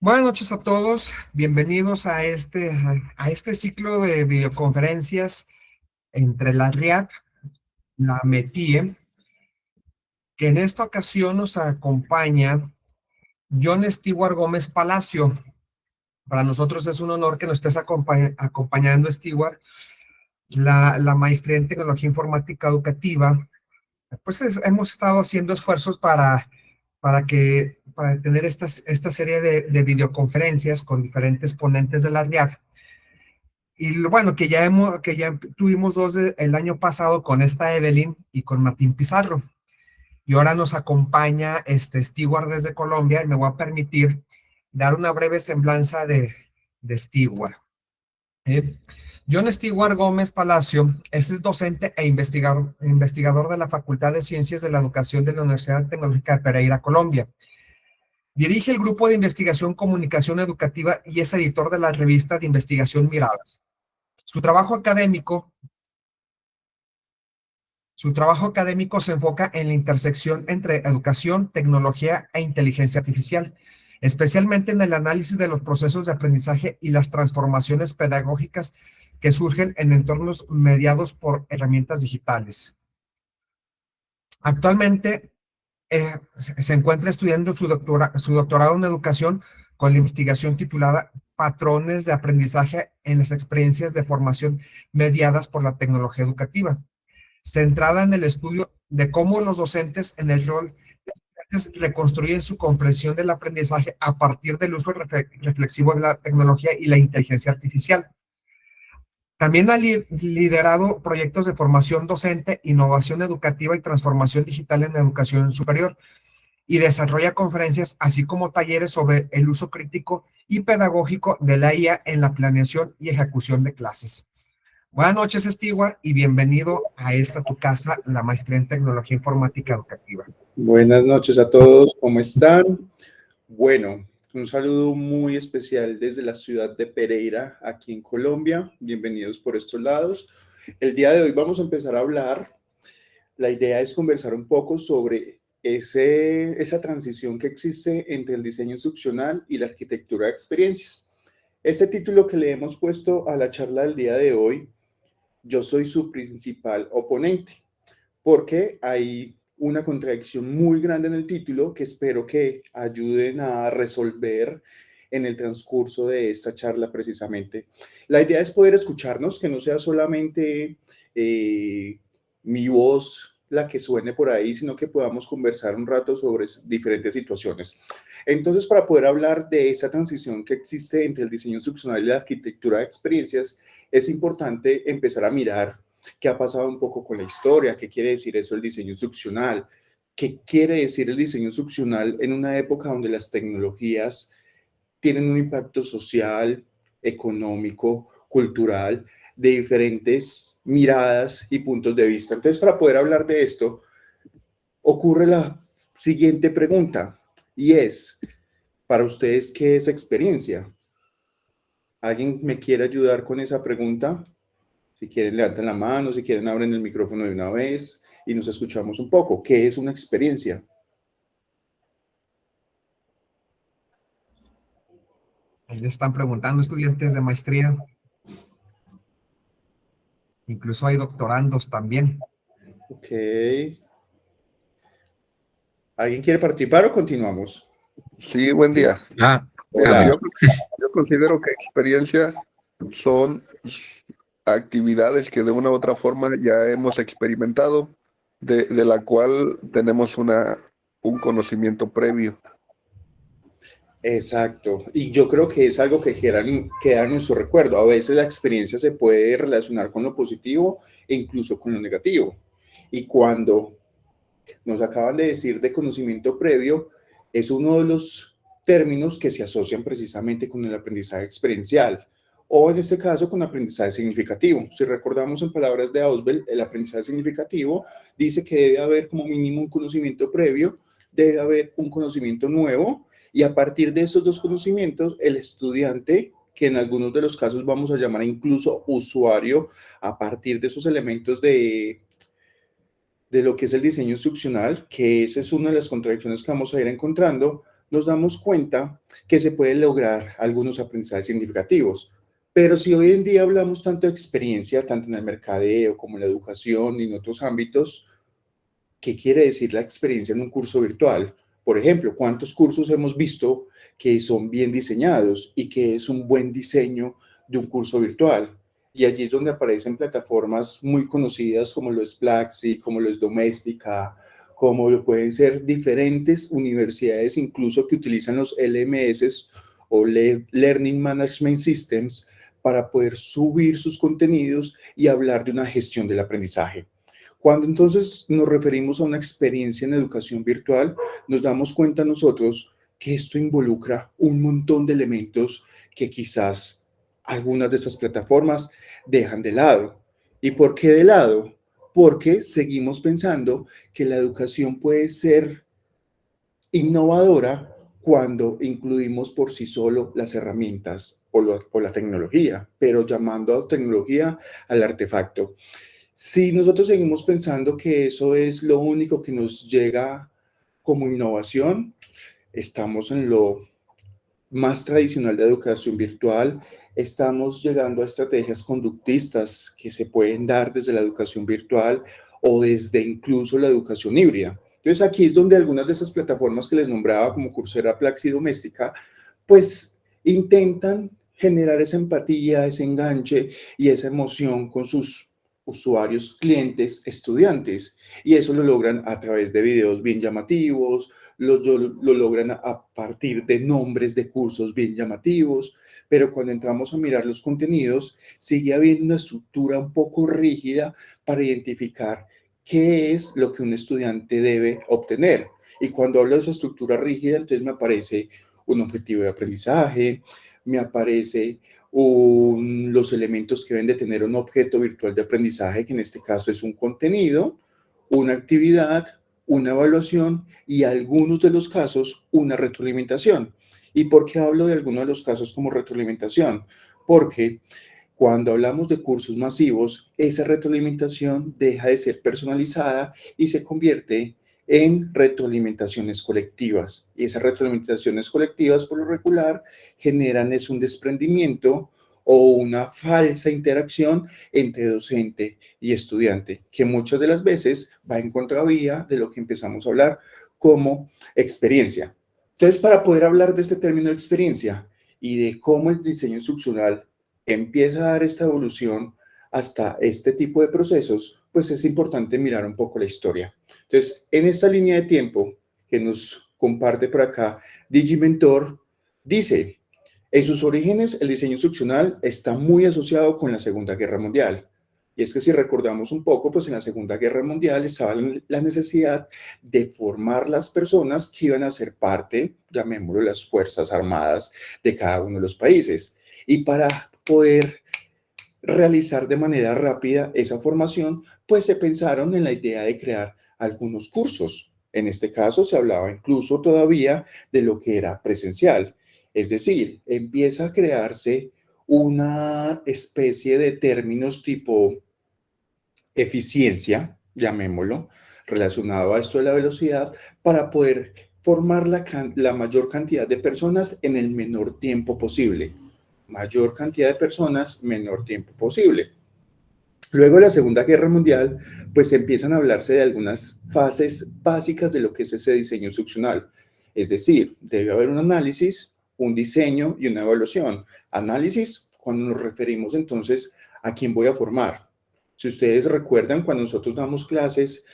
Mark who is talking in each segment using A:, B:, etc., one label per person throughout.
A: Buenas noches a todos, bienvenidos a este ciclo de videoconferencias entre la RIAC, la METIE, que en esta ocasión nos acompaña John Stewart Gómez Palacio. Para nosotros es un honor que nos estés acompañando, Stewart, la maestría en tecnología informática educativa. Pues hemos estado haciendo esfuerzos para tener esta serie de videoconferencias con diferentes ponentes de la RIAC. Y bueno, que ya tuvimos dos el año pasado con esta Evelyn y con Martín Pizarro. Y ahora nos acompaña Stewart desde Colombia y me voy a permitir dar una breve semblanza de Stewart. John Stewart Gómez Palacio es docente e investigador de la Facultad de Ciencias de la Educación de la Universidad Tecnológica de Pereira, Colombia. Dirige el grupo de investigación Comunicación Educativa y es editor de la revista de investigación Miradas. Su trabajo académico se enfoca en la intersección entre educación, tecnología e inteligencia artificial, especialmente en el análisis de los procesos de aprendizaje y las transformaciones pedagógicas que surgen en entornos mediados por herramientas digitales. Actualmente se encuentra estudiando su doctorado en educación con la investigación titulada Patrones de aprendizaje en las experiencias de formación mediadas por la tecnología educativa, centrada en el estudio de cómo los docentes en el rol de estudiantes reconstruyen su comprensión del aprendizaje a partir del uso reflexivo de la tecnología y la inteligencia artificial. También ha liderado proyectos de formación docente, innovación educativa y transformación digital en educación superior, y desarrolla conferencias, así como talleres sobre el uso crítico y pedagógico de la IA en la planeación y ejecución de clases. Buenas noches, Stewart, y bienvenido a esta tu casa, la maestría en tecnología informática educativa.
B: Buenas noches a todos, ¿cómo están? Bueno, un saludo muy especial desde la ciudad de Pereira, aquí en Colombia. Bienvenidos por estos lados. El día de hoy vamos a empezar a hablar. La idea es conversar un poco sobre esa transición que existe entre el diseño instruccional y la arquitectura de experiencias. Este título que le hemos puesto a la charla del día de hoy, yo soy su principal oponente, porque hay una contradicción muy grande en el título que espero que ayuden a resolver en el transcurso de esta charla precisamente. La idea es poder escucharnos, que no sea solamente mi voz la que suene por ahí, sino que podamos conversar un rato sobre diferentes situaciones. Entonces, para poder hablar de esa transición que existe entre el diseño instruccional y la arquitectura de experiencias, es importante empezar a mirar qué ha pasado un poco con la historia, qué quiere decir eso el diseño instruccional, qué quiere decir el diseño instruccional en una época donde las tecnologías tienen un impacto social, económico, cultural, de diferentes miradas y puntos de vista. Entonces, para poder hablar de esto, ocurre la siguiente pregunta, y es, para ustedes, ¿qué es experiencia? ¿Alguien me quiere ayudar con esa pregunta? Si quieren, levanten la mano, si quieren, abren el micrófono de una vez y nos escuchamos un poco. ¿Qué es una experiencia?
A: Ahí le están preguntando estudiantes de maestría. Incluso hay doctorandos también.
B: Ok. ¿Alguien quiere participar o continuamos?
C: Sí, buen día.
B: Hola.
C: Yo considero que experiencia son actividades que de una u otra forma ya hemos experimentado, de la cual tenemos un conocimiento previo.
B: Exacto. Y yo creo que es algo que queda en nuestro recuerdo. A veces la experiencia se puede relacionar con lo positivo e incluso con lo negativo. Y cuando nos acaban de decir de conocimiento previo, es uno de los términos que se asocian precisamente con el aprendizaje experiencial, o en este caso con aprendizaje significativo. Si recordamos en palabras de Ausubel, el aprendizaje significativo dice que debe haber como mínimo un conocimiento previo, debe haber un conocimiento nuevo, y a partir de esos dos conocimientos, el estudiante, que en algunos de los casos vamos a llamar incluso usuario, a partir de esos elementos de lo que es el diseño instruccional, que esa es una de las contradicciones que vamos a ir encontrando, nos damos cuenta que se pueden lograr algunos aprendizajes significativos. Pero si hoy en día hablamos tanto de experiencia, tanto en el mercadeo como en la educación y en otros ámbitos, ¿qué quiere decir la experiencia en un curso virtual? Por ejemplo, ¿cuántos cursos hemos visto que son bien diseñados y que es un buen diseño de un curso virtual? Y allí es donde aparecen plataformas muy conocidas como lo es Platzi, como lo es Doméstica, como lo pueden ser diferentes universidades incluso que utilizan los LMS o Learning Management Systems para poder subir sus contenidos y hablar de una gestión del aprendizaje. Cuando entonces nos referimos a una experiencia en educación virtual, nos damos cuenta nosotros que esto involucra un montón de elementos que quizás algunas de esas plataformas dejan de lado. ¿Y por qué de lado? Porque seguimos pensando que la educación puede ser innovadora cuando incluimos por sí solo las herramientas o la tecnología, pero llamando a tecnología al artefacto. Si nosotros seguimos pensando que eso es lo único que nos llega como innovación, estamos en lo más tradicional de educación virtual, estamos llegando a estrategias conductistas que se pueden dar desde la educación virtual o desde incluso la educación híbrida. Entonces aquí es donde algunas de esas plataformas que les nombraba como Coursera, Platzi y Doméstica, pues intentan generar esa empatía, ese enganche y esa emoción con sus usuarios, clientes, estudiantes. Y eso lo logran a través de videos bien llamativos, lo logran a partir de nombres de cursos bien llamativos, pero cuando entramos a mirar los contenidos, sigue habiendo una estructura un poco rígida para identificar qué es lo que un estudiante debe obtener. Y cuando hablo de esa estructura rígida, entonces me aparece un objetivo de aprendizaje, me aparece los elementos que deben de tener un objeto virtual de aprendizaje, que en este caso es un contenido, una actividad, una evaluación y algunos de los casos una retroalimentación. ¿Y por qué hablo de algunos de los casos como retroalimentación? Porque cuando hablamos de cursos masivos, esa retroalimentación deja de ser personalizada y se convierte en retroalimentaciones colectivas. Y esas retroalimentaciones colectivas, por lo regular, generan es un desprendimiento o una falsa interacción entre docente y estudiante, que muchas de las veces va en contravía de lo que empezamos a hablar como experiencia. Entonces, para poder hablar de este término de experiencia y de cómo el diseño instruccional empieza a dar esta evolución hasta este tipo de procesos, pues es importante mirar un poco la historia. Entonces, en esta línea de tiempo que nos comparte por acá Digimentor, dice, en sus orígenes el diseño instruccional está muy asociado con la Segunda Guerra Mundial. Y es que si recordamos un poco, pues en la Segunda Guerra Mundial estaba la necesidad de formar las personas que iban a ser parte, llamémoslo, las Fuerzas Armadas de cada uno de los países. Y para poder realizar de manera rápida esa formación, pues se pensaron en la idea de crear algunos cursos. En este caso se hablaba incluso todavía de lo que era presencial. Es decir, empieza a crearse una especie de términos tipo eficiencia, llamémoslo, relacionado a esto de la velocidad, para poder formar la mayor cantidad de personas en el menor tiempo posible. Mayor cantidad de personas, menor tiempo posible. Luego de la Segunda Guerra Mundial, pues empiezan a hablarse de algunas fases básicas de lo que es ese diseño instruccional. Es decir, debe haber un análisis, un diseño y una evaluación. Análisis, cuando nos referimos entonces a quién voy a formar. Si ustedes recuerdan, cuando nosotros damos clases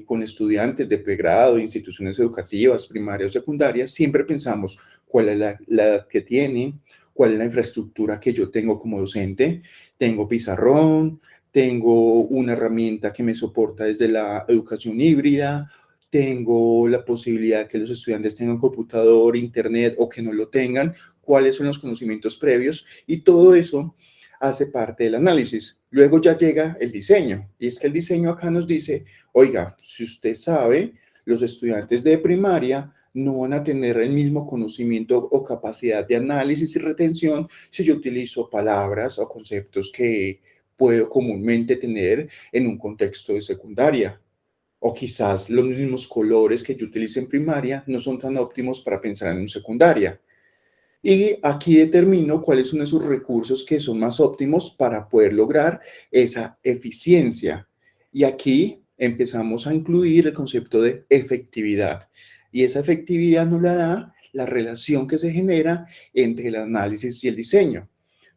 B: con estudiantes de pregrado, instituciones educativas, primarias o secundarias, siempre pensamos cuál es la edad que tienen, cuál es la infraestructura que yo tengo como docente. Tengo pizarrón, tengo una herramienta que me soporta desde la educación híbrida, tengo la posibilidad de que los estudiantes tengan computador, internet o que no lo tengan, cuáles son los conocimientos previos y todo eso hace parte del análisis. Luego ya llega el diseño y es que el diseño acá nos dice, oiga, si usted sabe, los estudiantes de primaria no van a tener el mismo conocimiento o capacidad de análisis y retención si yo utilizo palabras o conceptos que puedo comúnmente tener en un contexto de secundaria. o quizás los mismos colores que yo utilice en primaria no son tan óptimos para pensar en un secundaria. Y aquí determino cuáles son esos recursos que son más óptimos para poder lograr esa eficiencia. Y aquí empezamos a incluir el concepto de efectividad. Y esa efectividad nos la da la relación que se genera entre el análisis y el diseño.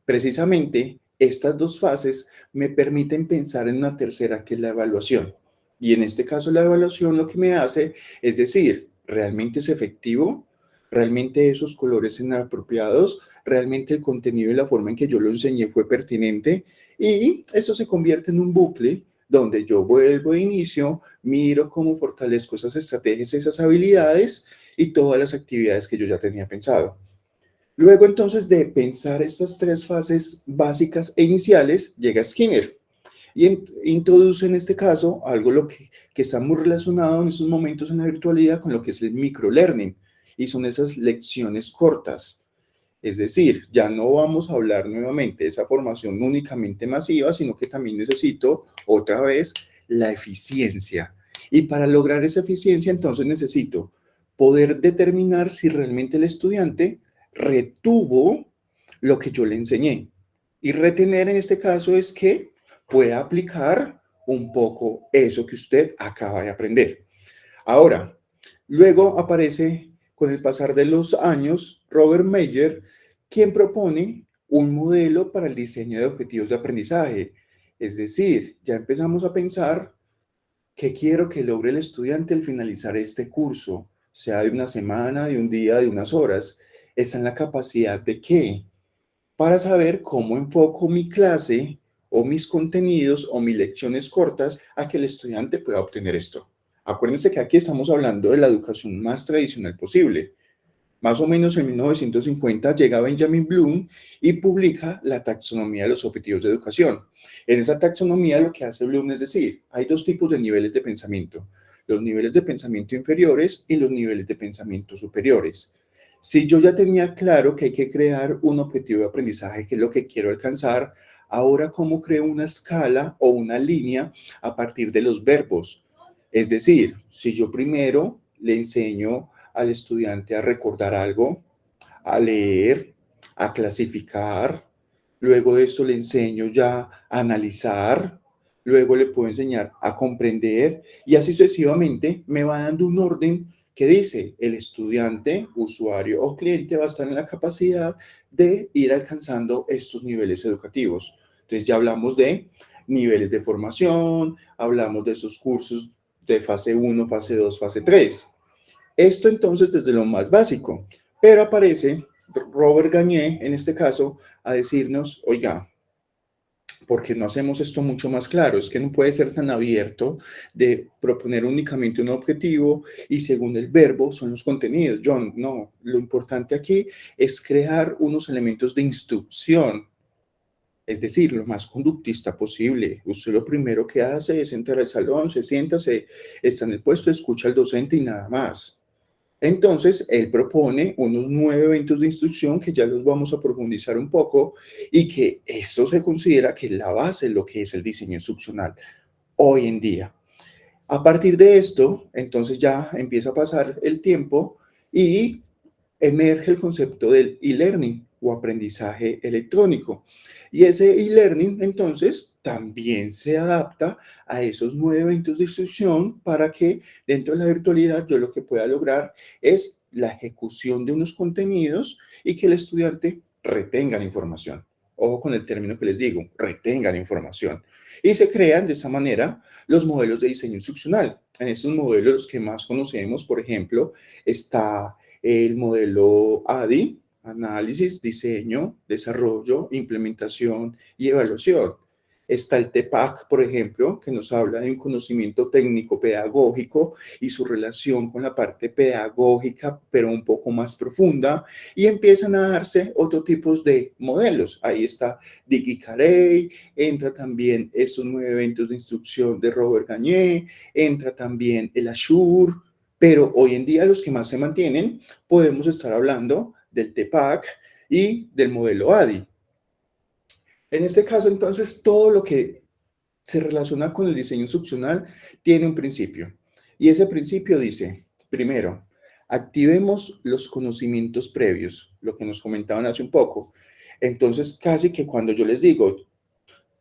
B: Precisamente, estas dos fases me permiten pensar en una tercera, que es la evaluación. Y en este caso, la evaluación lo que me hace es decir, ¿realmente es efectivo? ¿Realmente esos colores son apropiados? ¿Realmente el contenido y la forma en que yo lo enseñé fue pertinente? Y esto se convierte en un bucle donde yo vuelvo de inicio, miro cómo fortalezco esas estrategias, esas habilidades y todas las actividades que yo ya tenía pensado. Luego entonces de pensar estas tres fases básicas e iniciales, llega Skinner y introduce en este caso algo que está muy relacionado en estos momentos en la virtualidad con lo que es el microlearning y son esas lecciones cortas. Es decir, ya no vamos a hablar nuevamente de esa formación únicamente masiva, sino que también necesito otra vez la eficiencia. Y para lograr esa eficiencia, entonces necesito poder determinar si realmente el estudiante retuvo lo que yo le enseñé. Y retener en este caso es que pueda aplicar un poco eso que usted acaba de aprender. Ahora, luego aparece, con el pasar de los años, Robert Meyer, quien propone un modelo para el diseño de objetivos de aprendizaje. Es decir, ya empezamos a pensar qué quiero que logre el estudiante al finalizar este curso, sea de una semana, de un día, de unas horas. Está en la capacidad de qué, para saber cómo enfoco mi clase o mis contenidos o mis lecciones cortas a que el estudiante pueda obtener esto. Acuérdense que aquí estamos hablando de la educación más tradicional posible. Más o menos en 1950 llega Benjamin Bloom y publica la taxonomía de los objetivos de educación. En esa taxonomía lo que hace Bloom es decir, hay dos tipos de niveles de pensamiento, los niveles de pensamiento inferiores y los niveles de pensamiento superiores. Si yo ya tenía claro que hay que crear un objetivo de aprendizaje, que es lo que quiero alcanzar, ahora cómo creo una escala o una línea a partir de los verbos. Es decir, si yo primero le enseño al estudiante a recordar algo, a leer, a clasificar, luego de eso le enseño ya a analizar, luego le puedo enseñar a comprender y así sucesivamente me va dando un orden que dice el estudiante, usuario o cliente va a estar en la capacidad de ir alcanzando estos niveles educativos. Entonces ya hablamos de niveles de formación, hablamos de esos cursos de fase 1, fase 2, fase 3. Esto entonces desde lo más básico, pero aparece Robert Gagné en este caso a decirnos, oiga, ¿por qué no hacemos esto mucho más claro? Es que no puede ser tan abierto de proponer únicamente un objetivo y según el verbo son los contenidos. John, no, lo importante aquí es crear unos elementos de instrucción, es decir, lo más conductista posible. Usted lo primero que hace es entrar al salón, se sienta, está en el puesto, escucha al docente y nada más. Entonces, él propone unos 9 eventos de instrucción que ya los vamos a profundizar un poco y que eso se considera que es la base de lo que es el diseño instruccional hoy en día. A partir de esto, entonces ya empieza a pasar el tiempo y emerge el concepto del e-learning o aprendizaje electrónico. Y ese e-learning, entonces, también se adapta a esos 9 eventos de instrucción para que dentro de la virtualidad yo lo que pueda lograr es la ejecución de unos contenidos y que el estudiante retenga la información. Ojo con el término que les digo, retenga la información. Y se crean de esa manera los modelos de diseño instruccional. En estos modelos, los que más conocemos, por ejemplo, está el modelo ADI, análisis, diseño, desarrollo, implementación y evaluación. Está el TPAC, por ejemplo, que nos habla de un conocimiento técnico pedagógico y su relación con la parte pedagógica, pero un poco más profunda, y empiezan a darse otros tipos de modelos. Ahí está DigiCarey, entra también estos 9 eventos de instrucción de Robert Gagné, entra también el Azure, pero hoy en día los que más se mantienen, podemos estar hablando del TPAC y del modelo ADI. En este caso, entonces, todo lo que se relaciona con el diseño instruccional, tiene un principio. Y ese principio dice, primero, activemos los conocimientos previos, lo que nos comentaban hace un poco. Entonces, casi que cuando yo les digo,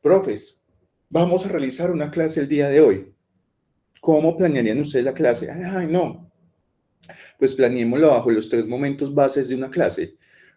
B: profes, vamos a realizar una clase el día de hoy, ¿cómo planearían ustedes la clase? Ay, no, pues planeémoslo bajo los 3 momentos bases de una clase.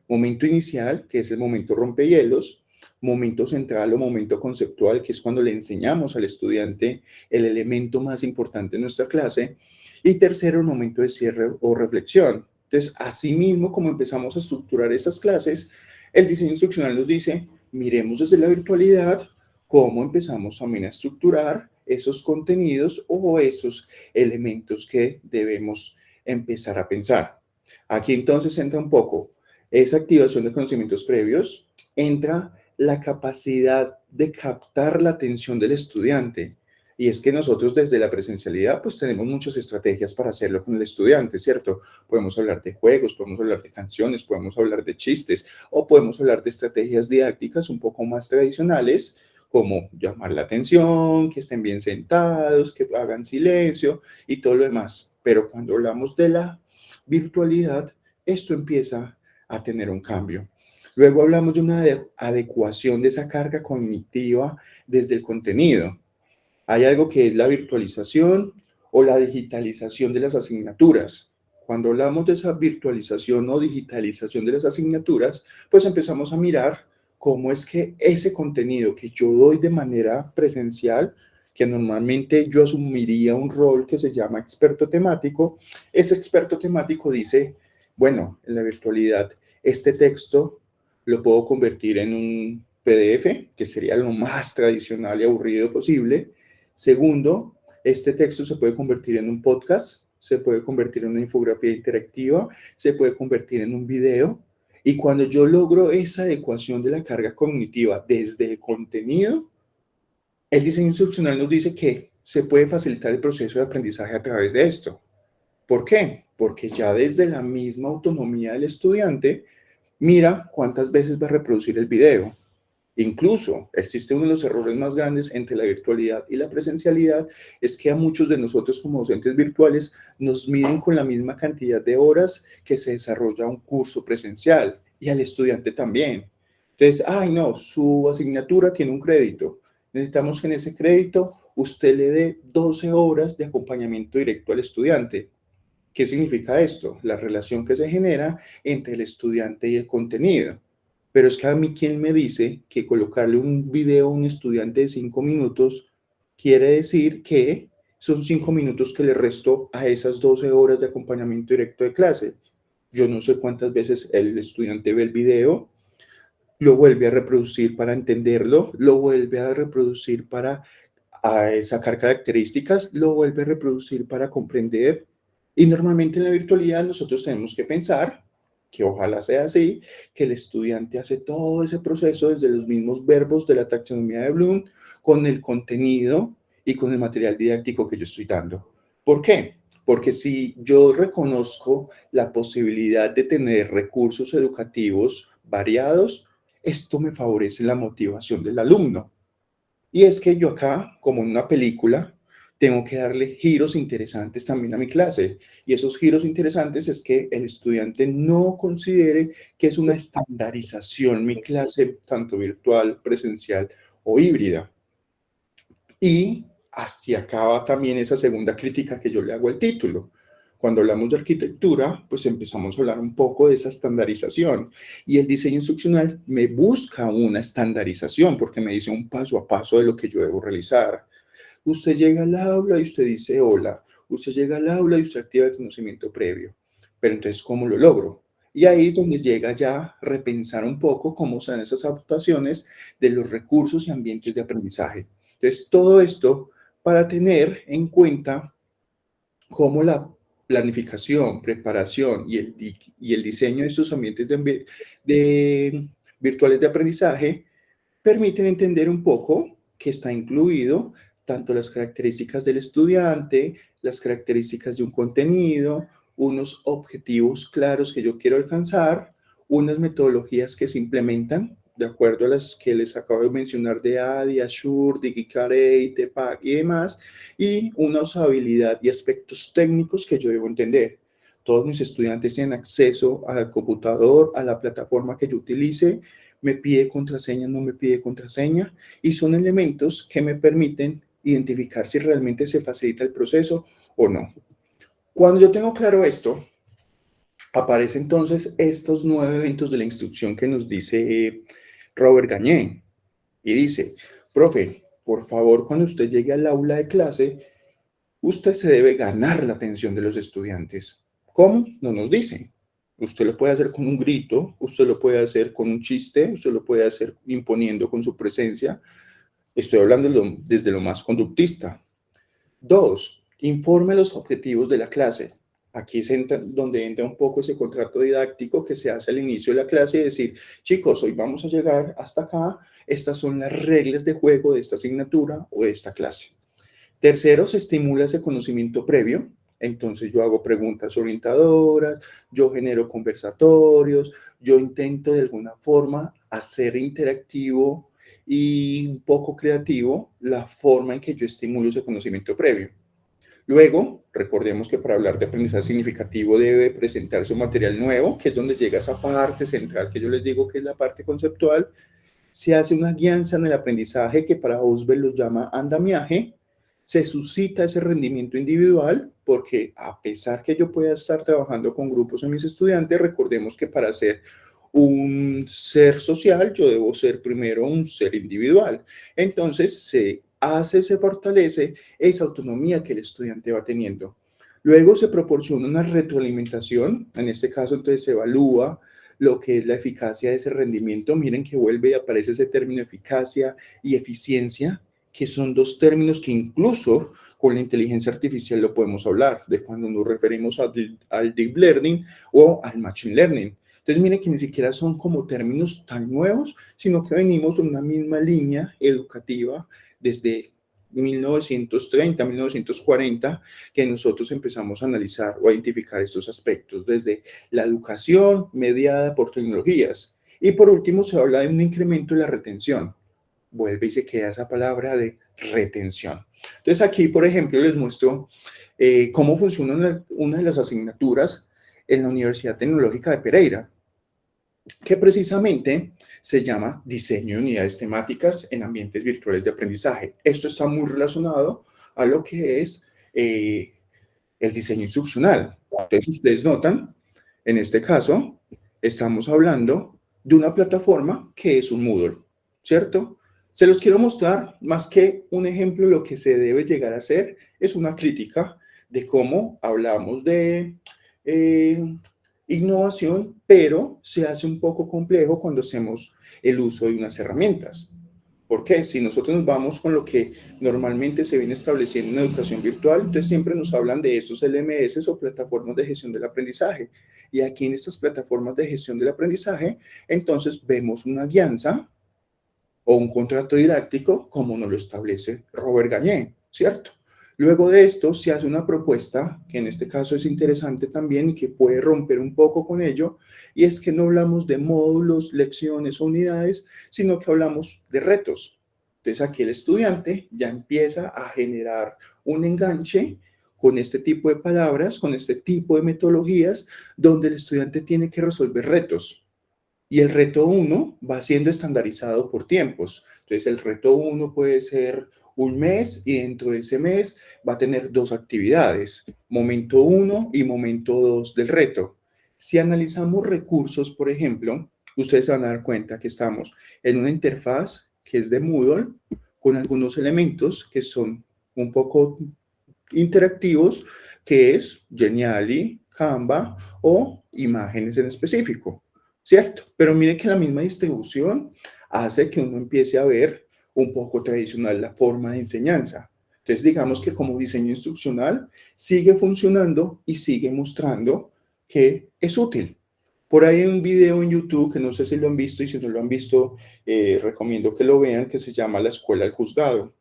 B: Momento inicial, que es el momento rompehielos, momento central o momento conceptual, que es cuando le enseñamos al estudiante el elemento más importante de nuestra clase, y tercero, el momento de cierre o reflexión. Entonces, así mismo como empezamos a estructurar esas clases, el diseño instruccional nos dice, miremos desde la virtualidad cómo empezamos también a estructurar esos contenidos o esos elementos que debemos empezar a pensar. Aquí entonces entra un poco esa activación de conocimientos previos, entra la capacidad de captar la atención del estudiante. Y es que nosotros desde la presencialidad pues tenemos muchas estrategias para hacerlo con el estudiante, ¿cierto? Podemos hablar de juegos, podemos hablar de canciones, podemos hablar de chistes o podemos hablar de estrategias didácticas un poco más tradicionales como llamar la atención, que estén bien sentados, que hagan silencio y todo lo demás. Pero cuando hablamos de la virtualidad, esto empieza a tener un cambio. Luego hablamos de una adecuación de esa carga cognitiva desde el contenido. Hay algo que es la virtualización o la digitalización de las asignaturas. Cuando hablamos de esa virtualización o digitalización de las asignaturas, pues empezamos a mirar cómo es que ese contenido que yo doy de manera presencial, que normalmente yo asumiría un rol que se llama experto temático, ese experto temático dice, bueno, en la virtualidad, este texto lo puedo convertir en un PDF, que sería lo más tradicional y aburrido posible. Segundo, este texto se puede convertir en un podcast, se puede convertir en una infografía interactiva, se puede convertir en un video. Y cuando yo logro esa adecuación de la carga cognitiva desde el contenido, el diseño instruccional nos dice que se puede facilitar el proceso de aprendizaje a través de esto. ¿Por qué? Porque ya desde la misma autonomía del estudiante, mira cuántas veces va a reproducir el video. Incluso existe uno de los errores más grandes entre la virtualidad y la presencialidad, es que a muchos de nosotros como docentes virtuales nos miden con la misma cantidad de horas que se desarrolla un curso presencial y al estudiante también. Entonces, ay no, su asignatura tiene un crédito. Necesitamos que en ese crédito usted le dé 12 horas de acompañamiento directo al estudiante. ¿Qué significa esto? La relación que se genera entre el estudiante y el contenido. Pero es que a mí, ¿quién me dice que colocarle un video a un estudiante de 5 minutos quiere decir que son 5 minutos que le resto a esas 12 horas de acompañamiento directo de clase? Yo no sé cuántas veces el estudiante ve el video, lo vuelve a reproducir para entenderlo, lo vuelve a reproducir para sacar características, lo vuelve a reproducir para comprender. Y normalmente en la virtualidad nosotros tenemos que pensar, que ojalá sea así, que el estudiante hace todo ese proceso desde los mismos verbos de la taxonomía de Bloom, con el contenido y con el material didáctico que yo estoy dando. ¿Por qué? Porque si yo reconozco la posibilidad de tener recursos educativos variados, esto me favorece la motivación del alumno. Y es que yo acá, como en una película, tengo que darle giros interesantes también a mi clase. Y esos giros interesantes es que el estudiante no considere que es una estandarización mi clase, tanto virtual, presencial o híbrida. Y hacia acá va también esa segunda crítica que yo le hago al título. Cuando hablamos de arquitectura, pues empezamos a hablar un poco de esa estandarización. Y el diseño instruccional me busca una estandarización porque me dice un paso a paso de lo que yo debo realizar. Usted llega al aula y usted dice hola. Usted llega al aula y usted activa el conocimiento previo. Pero entonces, ¿cómo lo logro? Y ahí es donde llega ya a repensar un poco cómo son esas adaptaciones de los recursos y ambientes de aprendizaje. Entonces, todo esto para tener en cuenta cómo la planificación, preparación y el diseño de estos ambientes virtuales de aprendizaje permiten entender un poco que está incluido tanto las características del estudiante, las características de un contenido, unos objetivos claros que yo quiero alcanzar, unas metodologías que se implementan de acuerdo a las que les acabo de mencionar de ADI, Azure, DigiCarey, TPAC y demás, y una usabilidad y aspectos técnicos que yo debo entender. Todos mis estudiantes tienen acceso al computador, a la plataforma que yo utilice, me pide contraseña, no me pide contraseña, y son elementos que me permiten identificar si realmente se facilita el proceso o no. Cuando yo tengo claro esto, aparecen entonces estos 9 eventos de la instrucción que nos dice Robert Gagné. Y dice, profe, por favor, cuando usted llegue al aula de clase, usted se debe ganar la atención de los estudiantes. ¿Cómo? No nos dice. Usted lo puede hacer con un grito, usted lo puede hacer con un chiste, usted lo puede hacer imponiendo con su presencia. Estoy hablando desde lo más conductista. 2, informe los objetivos de la clase. Aquí es donde entra un poco ese contrato didáctico que se hace al inicio de la clase y decir, chicos, hoy vamos a llegar hasta acá, estas son las reglas de juego de esta asignatura o de esta clase. Tercero, se estimula ese conocimiento previo. Entonces yo hago preguntas orientadoras, yo genero conversatorios, yo intento de alguna forma hacer interactivo y un poco creativo la forma en que yo estimulo ese conocimiento previo. Luego, recordemos que para hablar de aprendizaje significativo debe presentarse un material nuevo, que es donde llega esa parte central que yo les digo que es la parte conceptual. Se hace una guianza en el aprendizaje que para Oswald lo llama andamiaje. Se suscita ese rendimiento individual porque a pesar que yo pueda estar trabajando con grupos en mis estudiantes, recordemos que para ser un ser social yo debo ser primero un ser individual. Entonces se fortalece esa autonomía que el estudiante va teniendo. Luego se proporciona una retroalimentación, en este caso entonces se evalúa lo que es la eficacia de ese rendimiento. Miren que vuelve y aparece ese término eficacia y eficiencia, que son dos términos que incluso con la inteligencia artificial lo podemos hablar, de cuando nos referimos al deep learning o al machine learning. Entonces, miren que ni siquiera son como términos tan nuevos, sino que venimos de una misma línea educativa desde 1930, 1940, que nosotros empezamos a analizar o a identificar estos aspectos, desde la educación mediada por tecnologías. Y por último, se habla de un incremento de la retención. Vuelve y se queda esa palabra de retención. Entonces, aquí, por ejemplo, les muestro cómo funciona una de las asignaturas en la Universidad Tecnológica de Pereira, que precisamente se llama Diseño de Unidades Temáticas en Ambientes Virtuales de Aprendizaje. Esto está muy relacionado a lo que es el diseño instruccional. Entonces, ustedes notan, en este caso, estamos hablando de una plataforma que es un Moodle, ¿cierto? Se los quiero mostrar, más que un ejemplo, lo que se debe llegar a hacer es una crítica de cómo hablamos de innovación, pero se hace un poco complejo cuando hacemos el uso de unas herramientas. ¿Por qué? Si nosotros nos vamos con lo que normalmente se viene estableciendo en educación virtual, entonces siempre nos hablan de estos LMS o plataformas de gestión del aprendizaje. Y aquí en estas plataformas de gestión del aprendizaje, entonces vemos una guianza o un contrato didáctico como nos lo establece Robert Gagné, ¿cierto? Luego de esto se hace una propuesta, que en este caso es interesante también y que puede romper un poco con ello, y es que no hablamos de módulos, lecciones o unidades, sino que hablamos de retos. Entonces aquí el estudiante ya empieza a generar un enganche con este tipo de palabras, con este tipo de metodologías, donde el estudiante tiene que resolver retos. Y el reto 1 va siendo estandarizado por tiempos. Entonces, el reto 1 puede ser un mes y dentro de ese mes va a tener 2 actividades, momento 1 y momento 2 del reto. Si analizamos recursos, por ejemplo, ustedes se van a dar cuenta que estamos en una interfaz que es de Moodle con algunos elementos que son un poco interactivos, que es Geniali, Canva o imágenes en específico. ¿Cierto? Pero mire que la misma distribución hace que uno empiece a ver un poco tradicional la forma de enseñanza. Entonces, digamos que como diseño instruccional sigue funcionando y sigue mostrando que es útil. Por ahí hay un video en YouTube que no sé si lo han visto y si no lo han visto, recomiendo que lo vean, que se llama La Escuela del Juzgado.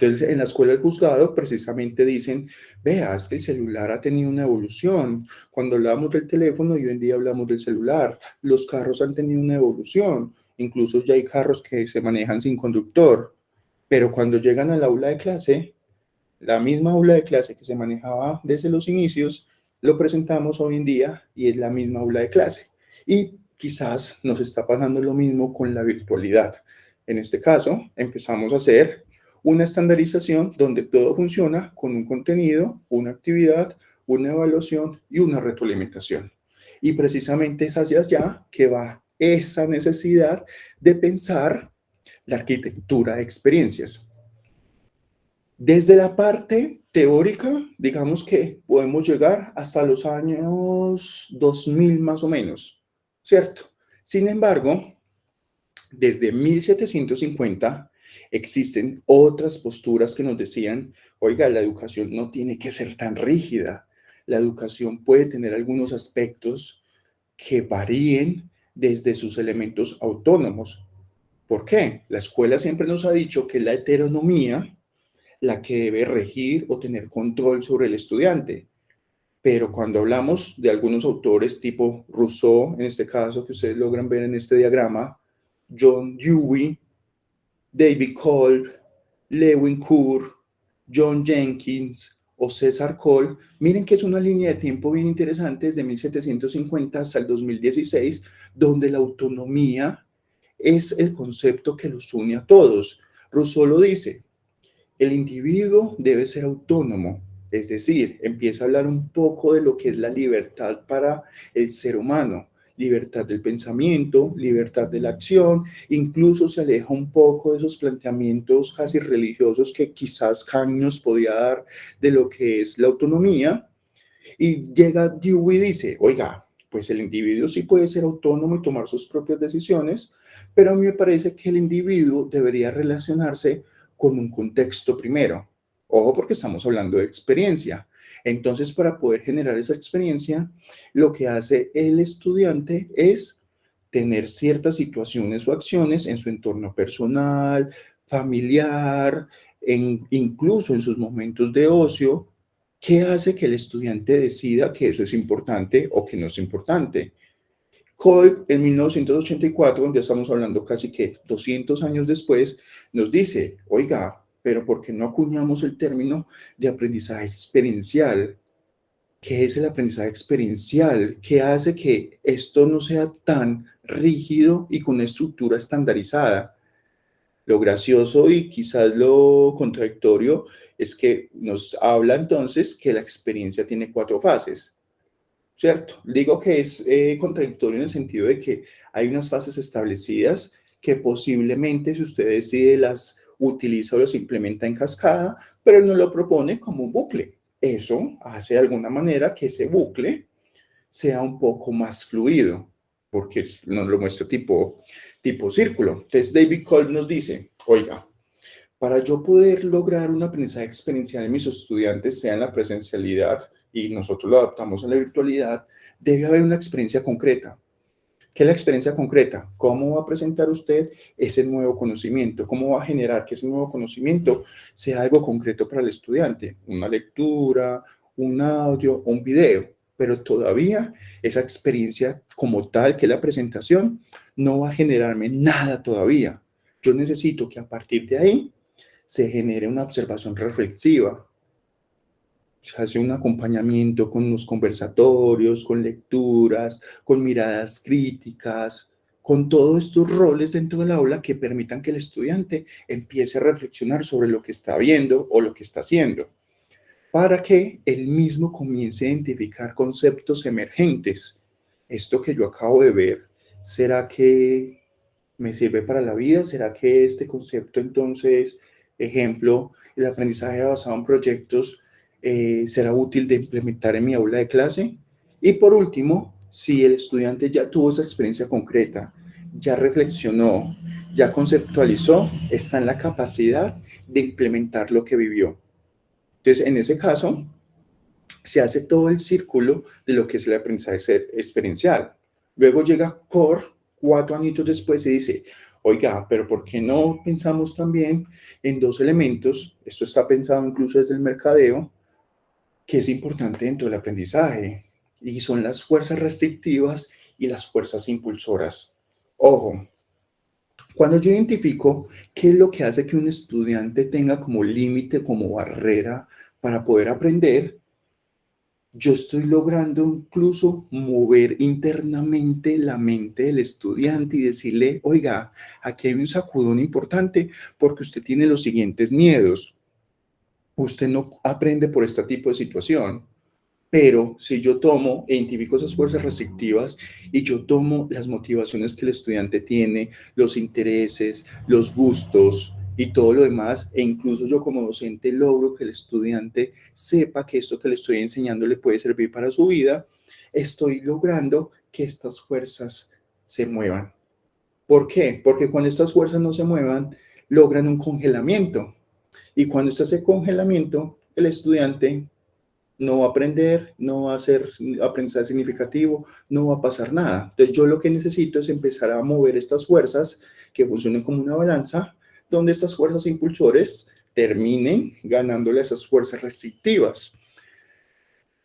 B: Entonces, en la Escuela del Juzgado precisamente dicen, veas que el celular ha tenido una evolución. Cuando hablábamos del teléfono y hoy en día hablamos del celular, los carros han tenido una evolución. incluso ya hay carros que se manejan sin conductor, pero cuando llegan al aula de clase, la misma aula de clase que se manejaba desde los inicios, lo presentamos hoy en día y es la misma aula de clase. Y quizás nos está pasando lo mismo con la virtualidad. En este caso, empezamos a hacer una estandarización donde todo funciona con un contenido, una actividad, una evaluación y una retroalimentación. Y precisamente es hacia allá que va esa necesidad de pensar la arquitectura de experiencias. Desde la parte teórica, digamos que podemos llegar hasta los años 2000 más o menos, ¿cierto? Sin embargo, desde 1750 existen otras posturas que nos decían, oiga, la educación no tiene que ser tan rígida, la educación puede tener algunos aspectos que varíen desde sus elementos autónomos. ¿Por qué? La escuela siempre nos ha dicho que la heteronomía la que debe regir o tener control sobre el estudiante. Pero cuando hablamos de algunos autores tipo Rousseau, en este caso que ustedes logran ver en este diagrama, John Dewey, David Kolb, Lewin Kurr, John Jenkins o César Cole, miren que es una línea de tiempo bien interesante desde 1750 hasta el 2016, donde la autonomía es el concepto que los une a todos. Rousseau lo dice, el individuo debe ser autónomo, es decir, empieza a hablar un poco de lo que es la libertad para el ser humano, libertad del pensamiento, libertad de la acción, incluso se aleja un poco de esos planteamientos casi religiosos que quizás Kant nos podía dar de lo que es la autonomía, y llega Dewey y dice, oiga, pues el individuo sí puede ser autónomo y tomar sus propias decisiones, pero a mí me parece que el individuo debería relacionarse con un contexto primero. Ojo, porque estamos hablando de experiencia. Entonces, para poder generar esa experiencia, lo que hace el estudiante es tener ciertas situaciones o acciones en su entorno personal, familiar, incluso en sus momentos de ocio, que hace que el estudiante decida que eso es importante o que no es importante. Kolb en 1984, ya estamos hablando casi que 200 años después, nos dice, oiga, pero ¿por qué no acuñamos el término de aprendizaje experiencial? ¿Qué es el aprendizaje experiencial? ¿Qué hace que esto no sea tan rígido y con una estructura estandarizada? Lo gracioso y quizás lo contradictorio es que nos habla entonces que la experiencia tiene 4 fases. ¿Cierto? Digo que es contradictorio en el sentido de que hay unas fases establecidas que posiblemente si usted decide las utiliza o las implementa en cascada, pero él no lo propone como un bucle. Eso hace de alguna manera que ese bucle sea un poco más fluido, porque nos lo muestra tipo círculo. Entonces David Kolb nos dice, oiga, para yo poder lograr un aprendizaje experiencial en mis estudiantes, sea en la presencialidad y nosotros lo adaptamos a la virtualidad, debe haber una experiencia concreta. ¿Qué es la experiencia concreta? ¿Cómo va a presentar usted ese nuevo conocimiento? ¿Cómo va a generar que ese nuevo conocimiento sea algo concreto para el estudiante? Una lectura, un audio, un video. Pero todavía esa experiencia como tal, que es la presentación, no va a generarme nada todavía. Yo necesito que a partir de ahí se genere una observación reflexiva, se hace un acompañamiento con los conversatorios, con lecturas, con miradas críticas, con todos estos roles dentro del aula que permitan que el estudiante empiece a reflexionar sobre lo que está viendo o lo que está haciendo, para que él mismo comience a identificar conceptos emergentes. Esto que yo acabo de ver, ¿será que me sirve para la vida? ¿Será que este concepto entonces, ejemplo, el aprendizaje basado en proyectos, será útil de implementar en mi aula de clase? Y por último, si el estudiante ya tuvo esa experiencia concreta, ya reflexionó, ya conceptualizó, está en la capacidad de implementar lo que vivió. Entonces, en ese caso, se hace todo el círculo de lo que es el aprendizaje experiencial. Luego llega Core 4 años después y dice, oiga, pero ¿por qué no pensamos también en 2 elementos? Esto está pensado incluso desde el mercadeo, que es importante dentro del aprendizaje, y son las fuerzas restrictivas y las fuerzas impulsoras. Ojo, Cuando yo identifico qué es lo que hace que un estudiante tenga como límite, como barrera para poder aprender, yo estoy logrando incluso mover internamente la mente del estudiante y decirle, oiga, aquí hay un sacudón importante porque usted tiene los siguientes miedos. Usted no aprende por este tipo de situación. Pero si yo tomo e identifico esas fuerzas restrictivas y yo tomo las motivaciones que el estudiante tiene, los intereses, los gustos y todo lo demás, e incluso yo como docente logro que el estudiante sepa que esto que le estoy enseñando le puede servir para su vida, estoy logrando que estas fuerzas se muevan. ¿Por qué? Porque cuando estas fuerzas no se muevan, logran un congelamiento. Y cuando está ese congelamiento, el estudiante no va a aprender, no va a hacer aprendizaje significativo, no va a pasar nada. Entonces yo lo que necesito es empezar a mover estas fuerzas que funcionen como una balanza, donde estas fuerzas impulsores terminen ganándole a esas fuerzas restrictivas.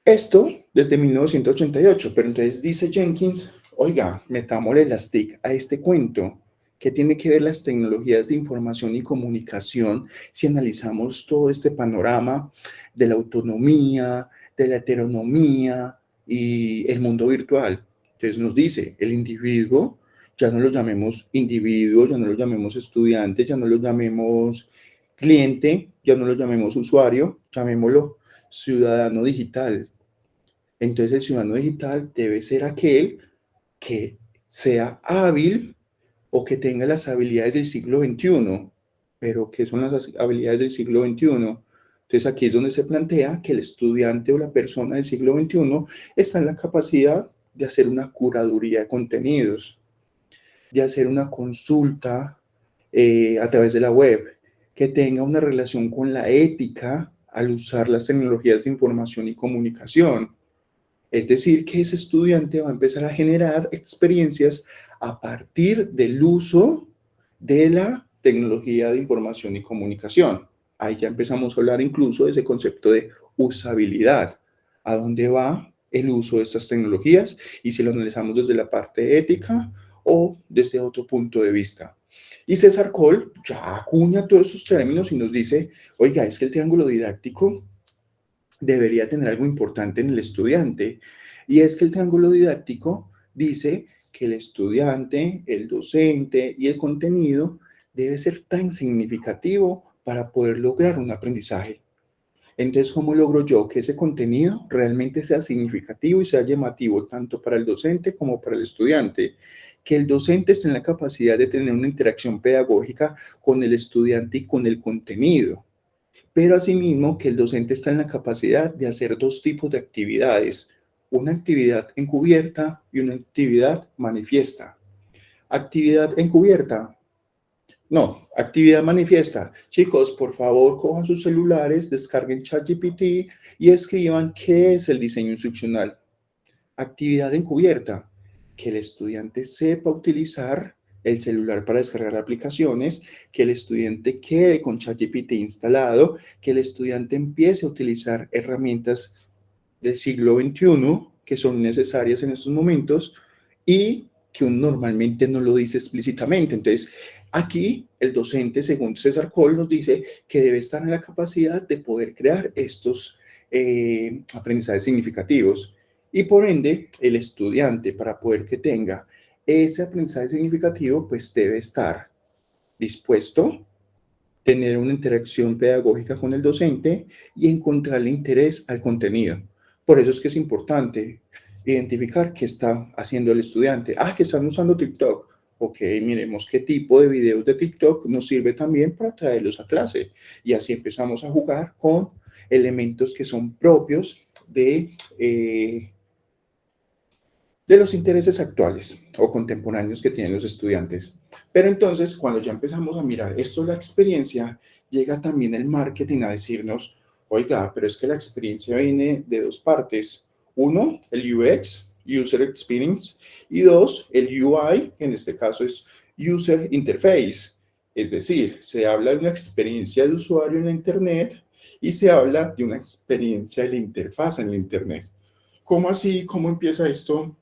B: Esto desde 1988, pero entonces dice Jenkins, oiga, metámosle las TIC a este cuento. ¿Qué tiene que ver las tecnologías de información y comunicación si analizamos todo este panorama de la autonomía, de la heteronomía y el mundo virtual? Entonces nos dice, el individuo, ya no lo llamemos individuo, ya no lo llamemos estudiante, ya no lo llamemos cliente, ya no lo llamemos usuario, llamémoslo ciudadano digital. Entonces el ciudadano digital debe ser aquel que sea hábil o que tenga las habilidades del siglo XXI. Pero ¿qué son las habilidades del siglo XXI? Entonces aquí es donde se plantea que el estudiante o la persona del siglo XXI está en la capacidad de hacer una curaduría de contenidos, de hacer una consulta a través de la web, que tenga una relación con la ética al usar las tecnologías de información y comunicación. Es decir, que ese estudiante va a empezar a generar experiencias a partir del uso de la tecnología de información y comunicación. Ahí ya empezamos a hablar incluso de ese concepto de usabilidad. ¿A dónde va el uso de estas tecnologías? Y si lo analizamos desde la parte ética o desde otro punto de vista. Y César Cole ya acuña todos esos términos y nos dice, oiga, es que el triángulo didáctico debería tener algo importante en el estudiante. Y es que el triángulo didáctico dice que el estudiante, el docente y el contenido debe ser tan significativo para poder lograr un aprendizaje. Entonces, ¿cómo logro yo que ese contenido realmente sea significativo y sea llamativo tanto para el docente como para el estudiante? Que el docente esté en la capacidad de tener una interacción pedagógica con el estudiante y con el contenido. Pero asimismo que el docente está en la capacidad de hacer dos tipos de actividades, una actividad encubierta y una actividad manifiesta. Actividad encubierta. No, actividad manifiesta. Chicos, por favor, cojan sus celulares, descarguen ChatGPT y escriban qué es el diseño instruccional. Actividad encubierta. Que el estudiante sepa utilizar el celular para descargar aplicaciones, que el estudiante quede con ChatGPT instalado, que el estudiante empiece a utilizar herramientas del siglo XXI que son necesarias en estos momentos y que uno normalmente no lo dice explícitamente. Entonces, aquí el docente, según César Cole, nos dice que debe estar en la capacidad de poder crear estos aprendizajes significativos. Y por ende, el estudiante, para poder que tenga ese aprendizaje significativo, pues debe estar dispuesto, tener una interacción pedagógica con el docente y encontrarle interés al contenido. Por eso es que es importante identificar qué está haciendo el estudiante. Que están usando TikTok. Ok, miremos qué tipo de videos de TikTok nos sirve también para traerlos a clase. Y así empezamos a jugar con elementos que son propios de los intereses actuales o contemporáneos que tienen los estudiantes. Pero entonces, cuando ya empezamos a mirar esto, la experiencia, llega también el marketing a decirnos, oiga, pero es que la experiencia viene de dos partes. Uno, el UX, User Experience, y dos, el UI, que en este caso es User Interface. Es decir, se habla de una experiencia de usuario en la Internet y se habla de una experiencia de la interfaz en la Internet. ¿Cómo así? ¿Cómo empieza esto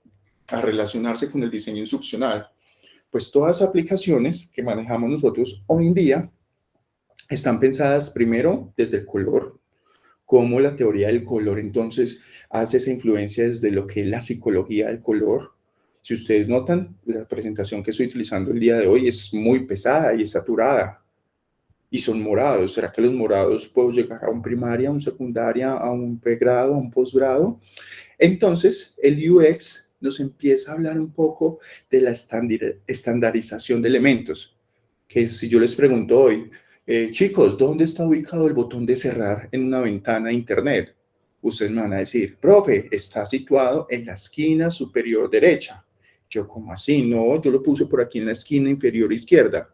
B: a relacionarse con el diseño instruccional? Pues todas las aplicaciones que manejamos nosotros hoy en día están pensadas primero desde el color, como la teoría del color entonces hace esa influencia desde lo que es la psicología del color. Si ustedes notan, la presentación que estoy utilizando el día de hoy es muy pesada y es saturada. Y son morados. ¿Será que los morados puedo llegar a un primaria, a un secundaria, a un pregrado, a un posgrado? Entonces, el UX nos empieza a hablar un poco de la estandarización de elementos. Que si yo les pregunto hoy, chicos, ¿dónde está ubicado el botón de cerrar en una ventana de internet? Ustedes me van a decir, profe, está situado en la esquina superior derecha. Yo, ¿cómo así? No, yo lo puse por aquí en la esquina inferior izquierda.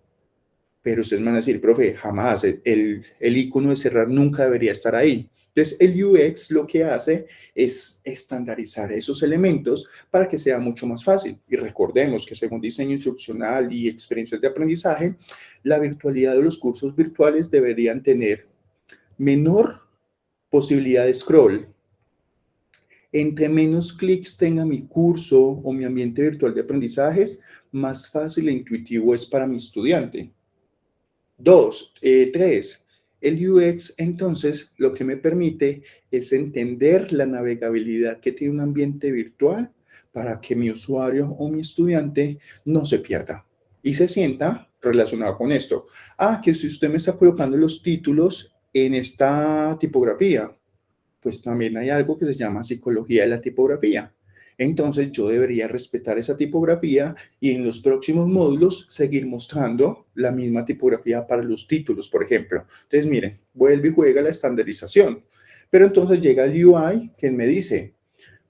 B: Pero ustedes me van a decir, profe, jamás, el icono de cerrar nunca debería estar ahí. Entonces, el UX lo que hace es estandarizar esos elementos para que sea mucho más fácil. Y recordemos que según diseño instruccional y experiencias de aprendizaje, la virtualidad de los cursos virtuales deberían tener menor posibilidad de scroll. Entre menos clics tenga mi curso o mi ambiente virtual de aprendizajes, más fácil e intuitivo es para mi estudiante. Tres, el UX entonces lo que me permite es entender la navegabilidad que tiene un ambiente virtual para que mi usuario o mi estudiante no se pierda y se sienta relacionado con esto. Que si usted me está colocando los títulos en esta tipografía, pues también hay algo que se llama psicología de la tipografía. Entonces yo debería respetar esa tipografía y en los próximos módulos seguir mostrando la misma tipografía para los títulos, por ejemplo. Entonces miren, vuelve y juega la estandarización. Pero entonces llega el UI que me dice,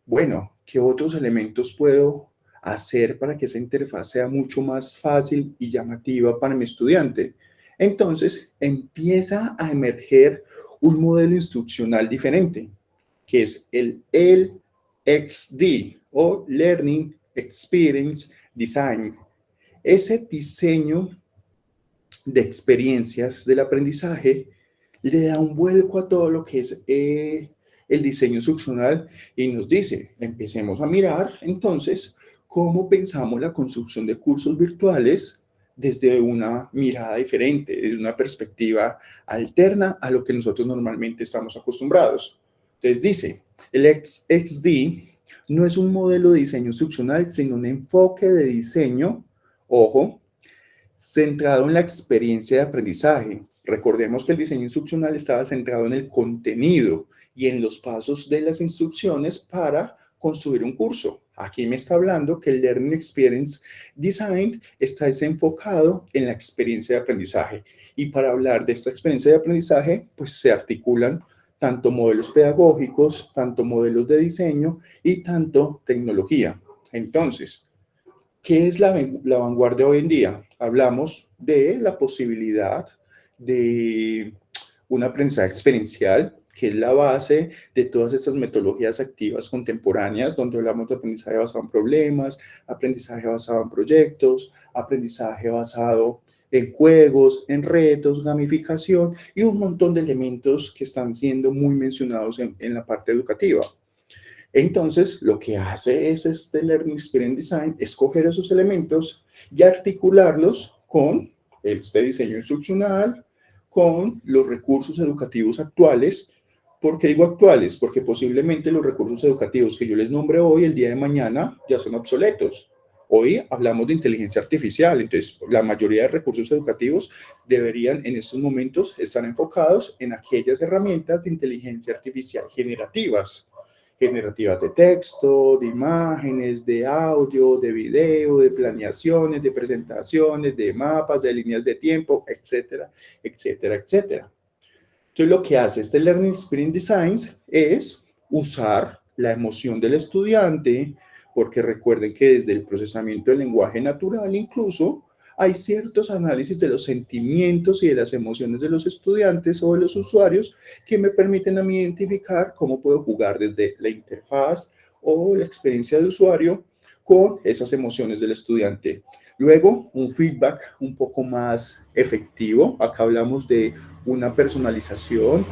B: bueno, ¿qué otros elementos puedo hacer para que esa interfaz sea mucho más fácil y llamativa para mi estudiante? Entonces empieza a emerger un modelo instruccional diferente, que es el LXD o Learning Experience Design. Ese diseño de experiencias del aprendizaje le da un vuelco a todo lo que es el diseño instruccional y nos dice, empecemos a mirar entonces cómo pensamos la construcción de cursos virtuales desde una mirada diferente, desde una perspectiva alterna a lo que nosotros normalmente estamos acostumbrados. Entonces dice, el XD no es un modelo de diseño instruccional, sino un enfoque de diseño, ojo, centrado en la experiencia de aprendizaje. Recordemos que el diseño instruccional estaba centrado en el contenido y en los pasos de las instrucciones para construir un curso. Aquí me está hablando que el Learning Experience Design está desenfocado en la experiencia de aprendizaje. Y para hablar de esta experiencia de aprendizaje, pues se articulan tanto modelos pedagógicos, tanto modelos de diseño y tanto tecnología. Entonces, ¿qué es la vanguardia hoy en día? Hablamos de la posibilidad de un aprendizaje experiencial, que es la base de todas estas metodologías activas contemporáneas, donde hablamos de aprendizaje basado en problemas, aprendizaje basado en proyectos, aprendizaje basado en juegos, en retos, gamificación y un montón de elementos que están siendo muy mencionados en la parte educativa. Entonces, lo que hace es este Learning Experience Design es coger esos elementos y articularlos con este diseño instruccional, con los recursos educativos actuales. ¿Por qué digo actuales? Porque posiblemente los recursos educativos que yo les nombre hoy, el día de mañana, ya son obsoletos. Hoy hablamos de inteligencia artificial, entonces la mayoría de recursos educativos deberían en estos momentos estar enfocados en aquellas herramientas de inteligencia artificial generativas de texto, de imágenes, de audio, de video, de planeaciones, de presentaciones, de mapas, de líneas de tiempo, etcétera, etcétera, etcétera. Entonces, lo que hace este Learning Experience Design es usar la emoción del estudiante, porque recuerden que desde el procesamiento del lenguaje natural incluso hay ciertos análisis de los sentimientos y de las emociones de los estudiantes o de los usuarios que me permiten a mí identificar cómo puedo jugar desde la interfaz o la experiencia de usuario con esas emociones del estudiante. Luego, un feedback un poco más efectivo. Acá hablamos de una personalización,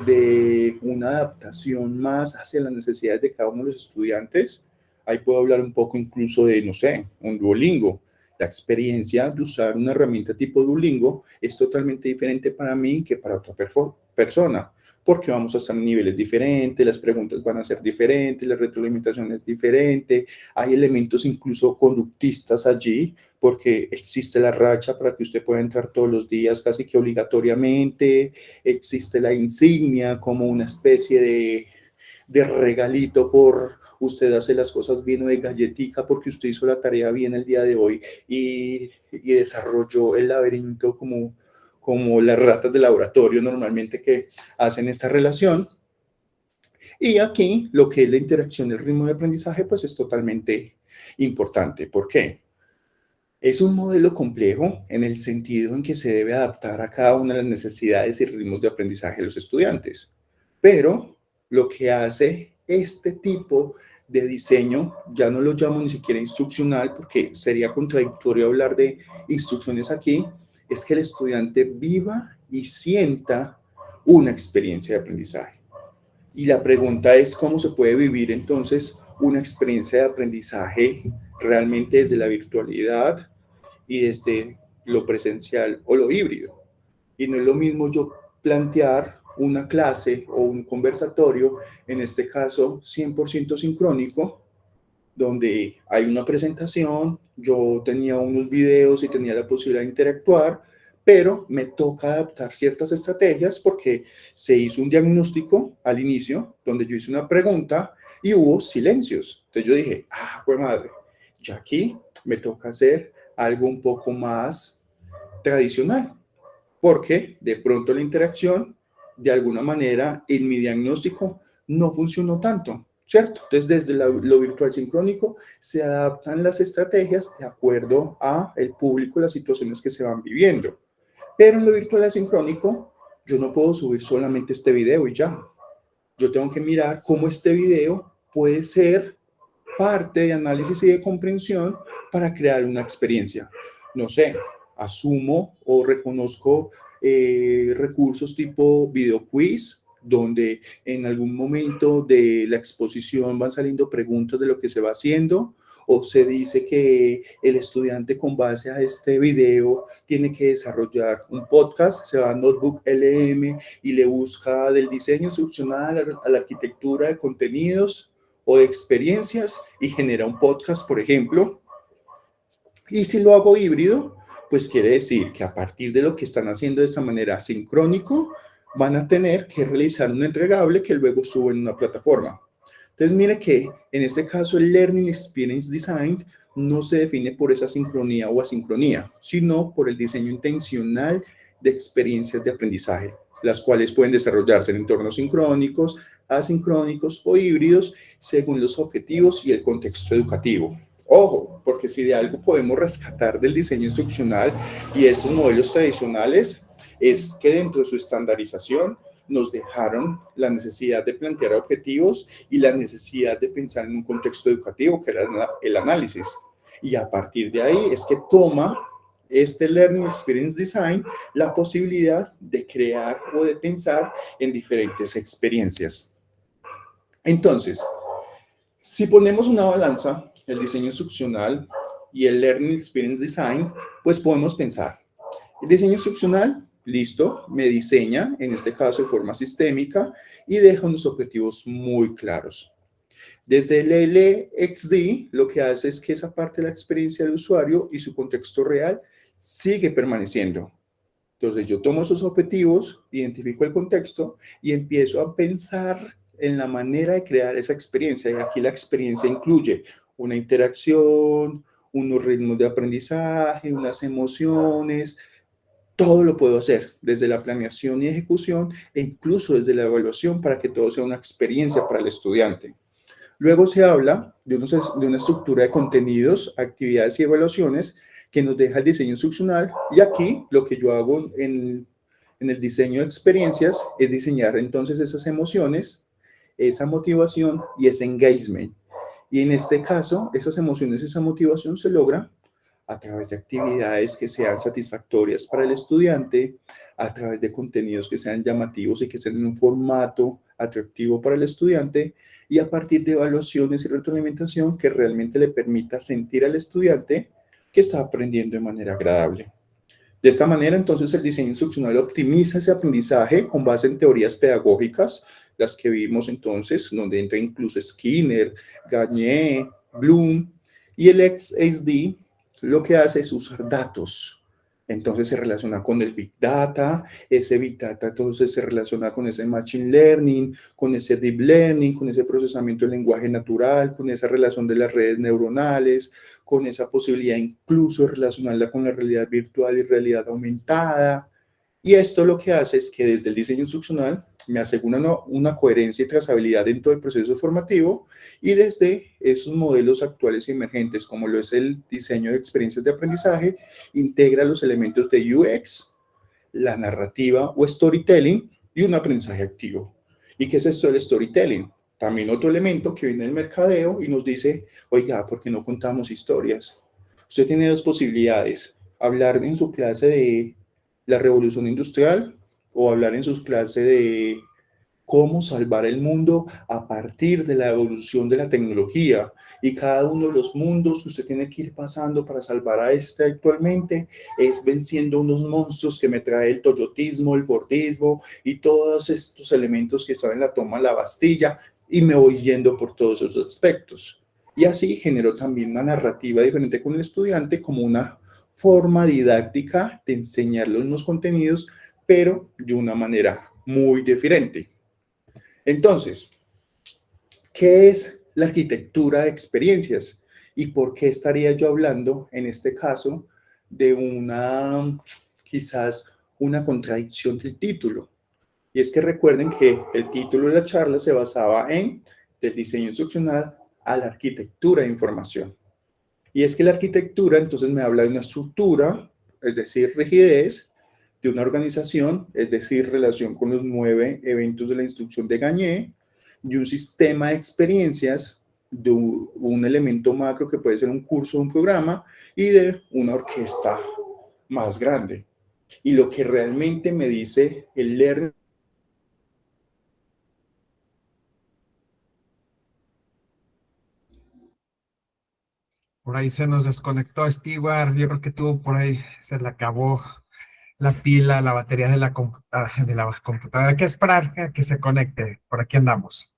B: de una adaptación más hacia las necesidades de cada uno de los estudiantes. Ahí puedo hablar un poco incluso de, no sé, un Duolingo. La experiencia de usar una herramienta tipo Duolingo es totalmente diferente para mí que para otra persona, porque vamos a estar en niveles diferentes, las preguntas van a ser diferentes, la retroalimentación es diferente, hay elementos incluso conductistas allí, porque existe la racha para que usted pueda entrar todos los días casi que obligatoriamente, existe la insignia como una especie de regalito por usted hace las cosas bien o de galletica porque usted hizo la tarea bien el día de hoy y desarrolló el laberinto como las ratas de laboratorio normalmente que hacen esta relación. Y aquí lo que es la interacción, el ritmo de aprendizaje, pues es totalmente importante. ¿Por qué? Es un modelo complejo en el sentido en que se debe adaptar a cada una de las necesidades y ritmos de aprendizaje de los estudiantes. Pero lo que hace este tipo de diseño, ya no lo llamo ni siquiera instruccional porque sería contradictorio hablar de instrucciones aquí, es que el estudiante viva y sienta una experiencia de aprendizaje. Y la pregunta es cómo se puede vivir entonces una experiencia de aprendizaje realmente desde la virtualidad y desde lo presencial o lo híbrido. Y no es lo mismo yo plantear una clase o un conversatorio, en este caso 100% sincrónico, donde hay una presentación, yo tenía unos videos y tenía la posibilidad de interactuar, pero me toca adaptar ciertas estrategias porque se hizo un diagnóstico al inicio, donde yo hice una pregunta y hubo silencios. Entonces yo dije, pues madre, ya aquí me toca hacer algo un poco más tradicional, porque de pronto la interacción, de alguna manera, en mi diagnóstico no funcionó tanto, ¿cierto? Entonces, desde lo virtual sincrónico se adaptan las estrategias de acuerdo a el público, las situaciones que se van viviendo. Pero en lo virtual asincrónico, yo no puedo subir solamente este video y ya. Yo tengo que mirar cómo este video puede ser parte de análisis y de comprensión para crear una experiencia. No sé, asumo o reconozco recursos tipo video quiz, donde en algún momento de la exposición van saliendo preguntas de lo que se va haciendo, o se dice que el estudiante con base a este video tiene que desarrollar un podcast, se va a Notebook LM y le busca del diseño instruccional a la arquitectura de contenidos o de experiencias y genera un podcast, por ejemplo. Y si lo hago híbrido, pues quiere decir que a partir de lo que están haciendo de esta manera sincrónico, van a tener que realizar un entregable que luego suben en una plataforma. Entonces, mire que en este caso el Learning Experience Design no se define por esa sincronía o asincronía, sino por el diseño intencional de experiencias de aprendizaje, las cuales pueden desarrollarse en entornos sincrónicos, asincrónicos o híbridos según los objetivos y el contexto educativo. Ojo, porque si de algo podemos rescatar del diseño instruccional y estos modelos tradicionales, es que dentro de su estandarización nos dejaron la necesidad de plantear objetivos y la necesidad de pensar en un contexto educativo, que era el análisis. Y a partir de ahí es que toma este Learning Experience Design la posibilidad de crear o de pensar en diferentes experiencias. Entonces, si ponemos una balanza, el diseño instruccional y el Learning Experience Design, pues podemos pensar, el diseño instruccional, listo, me diseña, en este caso de forma sistémica, y deja unos objetivos muy claros. Desde el LXD, lo que hace es que esa parte de la experiencia del usuario y su contexto real sigue permaneciendo. Entonces, yo tomo esos objetivos, identifico el contexto y empiezo a pensar en la manera de crear esa experiencia. Y aquí la experiencia incluye una interacción, unos ritmos de aprendizaje, unas emociones. Todo lo puedo hacer, desde la planeación y ejecución e incluso desde la evaluación para que todo sea una experiencia para el estudiante. Luego se habla de una estructura de contenidos, actividades y evaluaciones que nos deja el diseño instruccional. Y aquí lo que yo hago en el diseño de experiencias es diseñar entonces esas emociones, esa motivación y ese engagement. Y en este caso, esas emociones, esa motivación se logra a través de actividades que sean satisfactorias para el estudiante, a través de contenidos que sean llamativos y que sean en un formato atractivo para el estudiante, y a partir de evaluaciones y retroalimentación que realmente le permita sentir al estudiante que está aprendiendo de manera agradable. De esta manera, entonces, el diseño instruccional optimiza ese aprendizaje con base en teorías pedagógicas, las que vimos entonces, donde entra incluso Skinner, Gagné, Bloom, y el XSD lo que hace es usar datos. Entonces se relaciona con el Big Data, ese Big Data entonces se relaciona con ese Machine Learning, con ese Deep Learning, con ese procesamiento del lenguaje natural, con esa relación de las redes neuronales, con esa posibilidad incluso de relacionarla con la realidad virtual y realidad aumentada. Y esto lo que hace es que desde el diseño instruccional me asegura una coherencia y trazabilidad en todo el proceso formativo, y desde esos modelos actuales y emergentes, como lo es el diseño de experiencias de aprendizaje, integra los elementos de UX, la narrativa o storytelling y un aprendizaje activo. ¿Y qué es esto del storytelling? También otro elemento que viene del mercadeo y nos dice, oiga, ¿por qué no contamos historias? Usted tiene dos posibilidades: hablar en su clase de la revolución industrial o hablar en sus clases de cómo salvar el mundo a partir de la evolución de la tecnología. Y cada uno de los mundos que usted tiene que ir pasando para salvar a este actualmente es venciendo unos monstruos que me trae el toyotismo, el fordismo y todos estos elementos que están en la toma de la Bastilla, y me voy yendo por todos esos aspectos. Y así generó también una narrativa diferente con el estudiante, como una forma didáctica de enseñar los mismos contenidos, pero de una manera muy diferente. Entonces, ¿qué es la arquitectura de experiencias? ¿Y por qué estaría yo hablando, en este caso, de quizás una contradicción del título? Y es que recuerden que el título de la charla se basaba en del diseño instruccional a la arquitectura de información. Y es que la arquitectura entonces me habla de una estructura, es decir, rigidez, de una organización, es decir, relación con los 9 eventos de la instrucción de Gagné, de un sistema de experiencias, de un elemento macro que puede ser un curso o un programa, y de una orquesta más grande. Y lo que realmente me dice el learning.
A: Por ahí se nos desconectó Stewart. Yo creo que tuvo por ahí, se le acabó la pila, la batería de de la computadora. Hay que esperar a que se conecte. Por aquí andamos.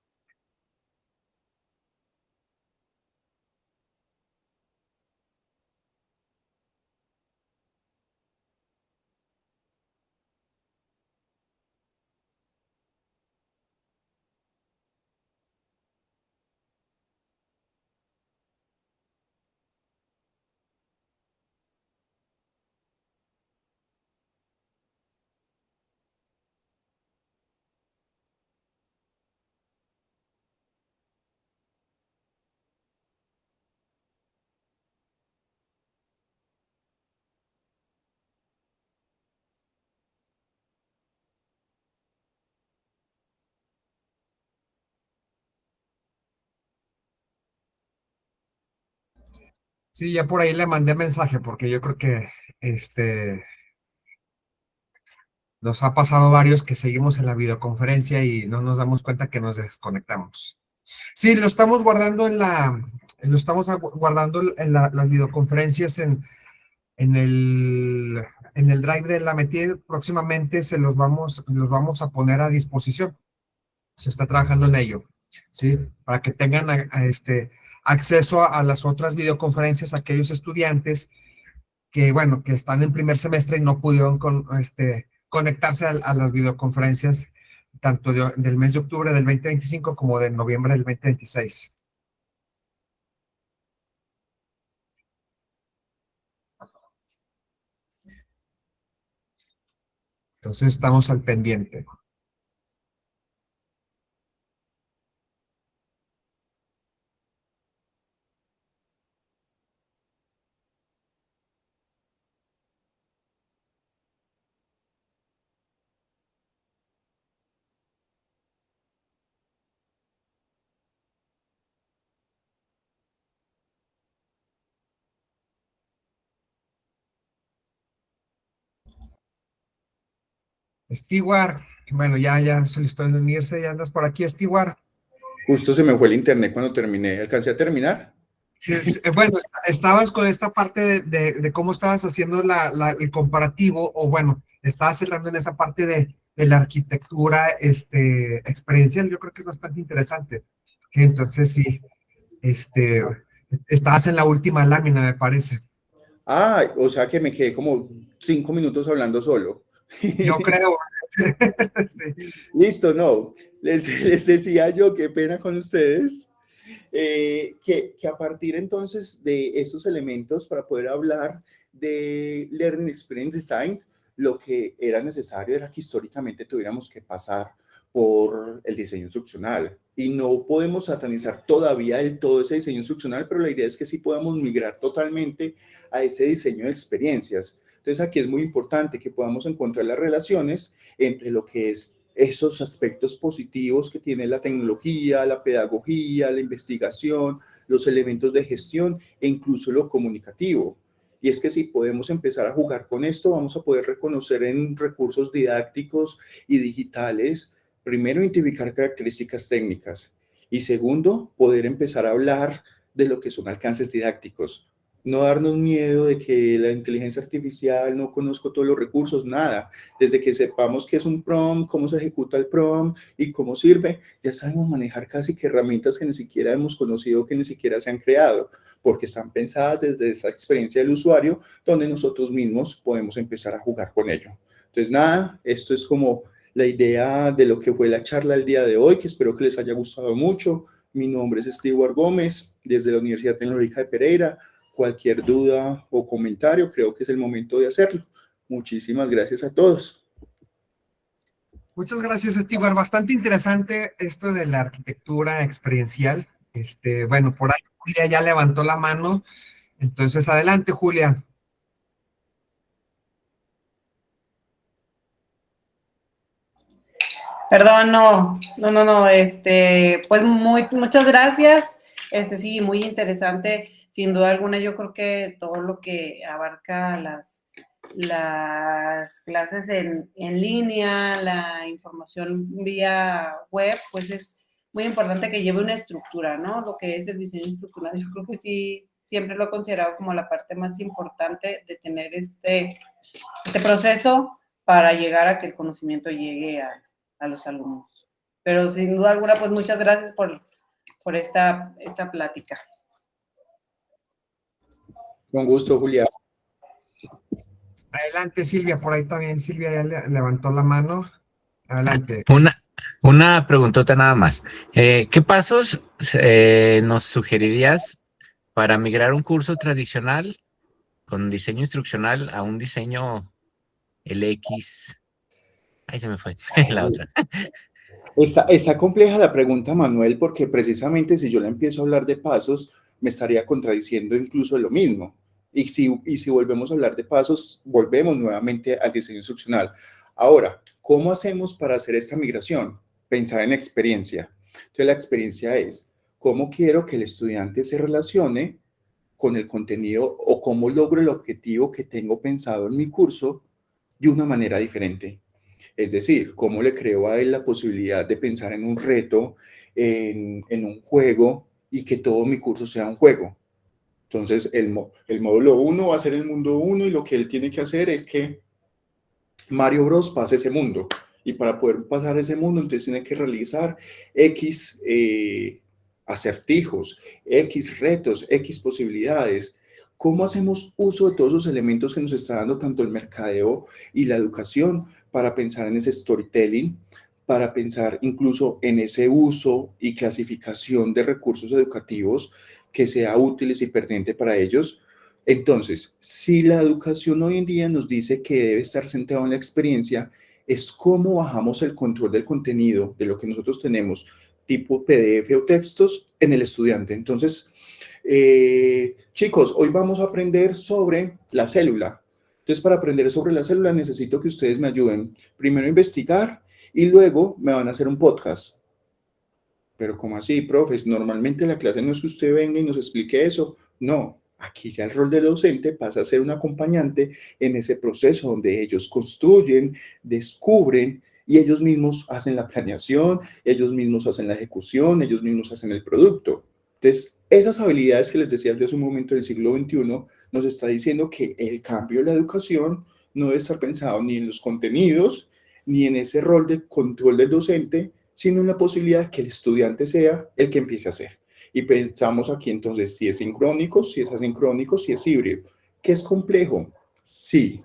A: Sí, ya por ahí le mandé mensaje porque yo creo que este, nos ha pasado varios que seguimos en la videoconferencia y no nos damos cuenta que nos desconectamos. Sí, lo estamos guardando lo estamos guardando en las videoconferencias en en el drive de la metida. Próximamente los vamos a poner a disposición. Se está trabajando en ello, ¿sí? Para que tengan acceso a las otras videoconferencias, aquellos estudiantes que, bueno, que están en primer semestre y no pudieron conectarse a las videoconferencias tanto del mes de octubre del 2025 como de noviembre del 2026. Entonces estamos al pendiente. Stewart, bueno, ya se listó en unirse, ya andas por aquí, Stewart.
B: Justo se me fue el internet cuando terminé. ¿Alcancé a terminar?
A: Bueno, estabas con esta parte de cómo estabas haciendo el comparativo, o bueno, estabas cerrando en esa parte de la arquitectura experiencial. Yo creo que es bastante interesante. Entonces, sí, este, estabas en la última lámina, me parece.
B: Ah, o sea que me quedé como 5 minutos hablando solo.
A: Yo creo. Sí.
B: Listo, no. Les decía yo, qué pena con ustedes, que a partir entonces de estos elementos para poder hablar de Learning Experience Design, lo que era necesario era que históricamente tuviéramos que pasar por el diseño instruccional. Y no podemos satanizar todavía del todo ese diseño instruccional, pero la idea es que sí podamos migrar totalmente a ese diseño de experiencias. Entonces aquí es muy importante que podamos encontrar las relaciones entre lo que es esos aspectos positivos que tiene la tecnología, la pedagogía, la investigación, los elementos de gestión e incluso lo comunicativo. Y es que si podemos empezar a jugar con esto, vamos a poder reconocer en recursos didácticos y digitales, primero, identificar características técnicas y segundo, poder empezar a hablar de lo que son alcances didácticos. No darnos miedo de que la inteligencia artificial no conozco todos los recursos, nada. Desde que sepamos qué es un prompt, cómo se ejecuta el prompt y cómo sirve, ya sabemos manejar casi que herramientas que ni siquiera hemos conocido, que ni siquiera se han creado, porque están pensadas desde esa experiencia del usuario, donde nosotros mismos podemos empezar a jugar con ello. Entonces, nada, esto es como la idea de lo que fue la charla el día de hoy, que espero que les haya gustado mucho. Mi nombre es Stewart Gómez, desde la Universidad Tecnológica de Pereira. Cualquier duda o comentario, creo que es el momento de hacerlo. Muchísimas gracias a todos.
A: Muchas gracias, Steve. Bastante interesante esto de la arquitectura experiencial. Bueno, por ahí Julia ya levantó la mano. Entonces, adelante, Julia.
D: Perdón, no, pues muchas gracias. Sí, muy interesante. Sin duda alguna, yo creo que todo lo que abarca las clases en línea, la información vía web, pues es muy importante que lleve una estructura, ¿no? Lo que es el diseño estructural, yo creo que sí, siempre lo he considerado como la parte más importante de tener este proceso para llegar a que el conocimiento llegue a los alumnos. Pero sin duda alguna, pues muchas gracias por esta plática.
B: Con gusto, Julia.
A: Adelante, Silvia. Por ahí también Silvia ya levantó la mano. Adelante.
E: Una preguntota nada más. ¿Qué pasos nos sugerirías para migrar un curso tradicional con diseño instruccional a un diseño LX? Ahí se me fue la otra.
B: Está compleja la pregunta, Manuel, porque precisamente si yo le empiezo a hablar de pasos, me estaría contradiciendo incluso lo mismo. Y si volvemos a hablar de pasos, volvemos nuevamente al diseño instruccional. Ahora, ¿cómo hacemos para hacer esta migración? Pensar en experiencia. Entonces, la experiencia es cómo quiero que el estudiante se relacione con el contenido o cómo logro el objetivo que tengo pensado en mi curso de una manera diferente. Es decir, cómo le creo a él la posibilidad de pensar en un reto, en un juego y que todo mi curso sea un juego. Entonces, el módulo 1 va a ser el mundo 1 y lo que él tiene que hacer es que Mario Bros pase ese mundo. Y para poder pasar ese mundo, entonces tiene que realizar X acertijos, X retos, X posibilidades. ¿Cómo hacemos uso de todos los elementos que nos está dando tanto el mercadeo y la educación para pensar en ese storytelling, para pensar incluso en ese uso y clasificación de recursos educativos que sea útiles y pertinente para ellos? Entonces, si la educación hoy en día nos dice que debe estar centrada en la experiencia, es cómo bajamos el control del contenido, de lo que nosotros tenemos, tipo PDF o textos, en el estudiante. Entonces, chicos, hoy vamos a aprender sobre la célula. Entonces, para aprender sobre la célula, necesito que ustedes me ayuden. Primero a investigar y luego me van a hacer un podcast. Pero ¿cómo así, profes? Normalmente la clase no es que usted venga y nos explique eso. No, aquí ya el rol del docente pasa a ser un acompañante en ese proceso donde ellos construyen, descubren y ellos mismos hacen la planeación, ellos mismos hacen la ejecución, ellos mismos hacen el producto. Entonces, esas habilidades que les decía yo hace un momento del siglo XXI nos está diciendo que el cambio de la educación no debe estar pensado ni en los contenidos, ni en ese rol de control del docente, sino en la posibilidad de que el estudiante sea el que empiece a hacer. Y pensamos aquí entonces si es sincrónico, si es asincrónico, si es híbrido. ¿Qué es complejo? Sí,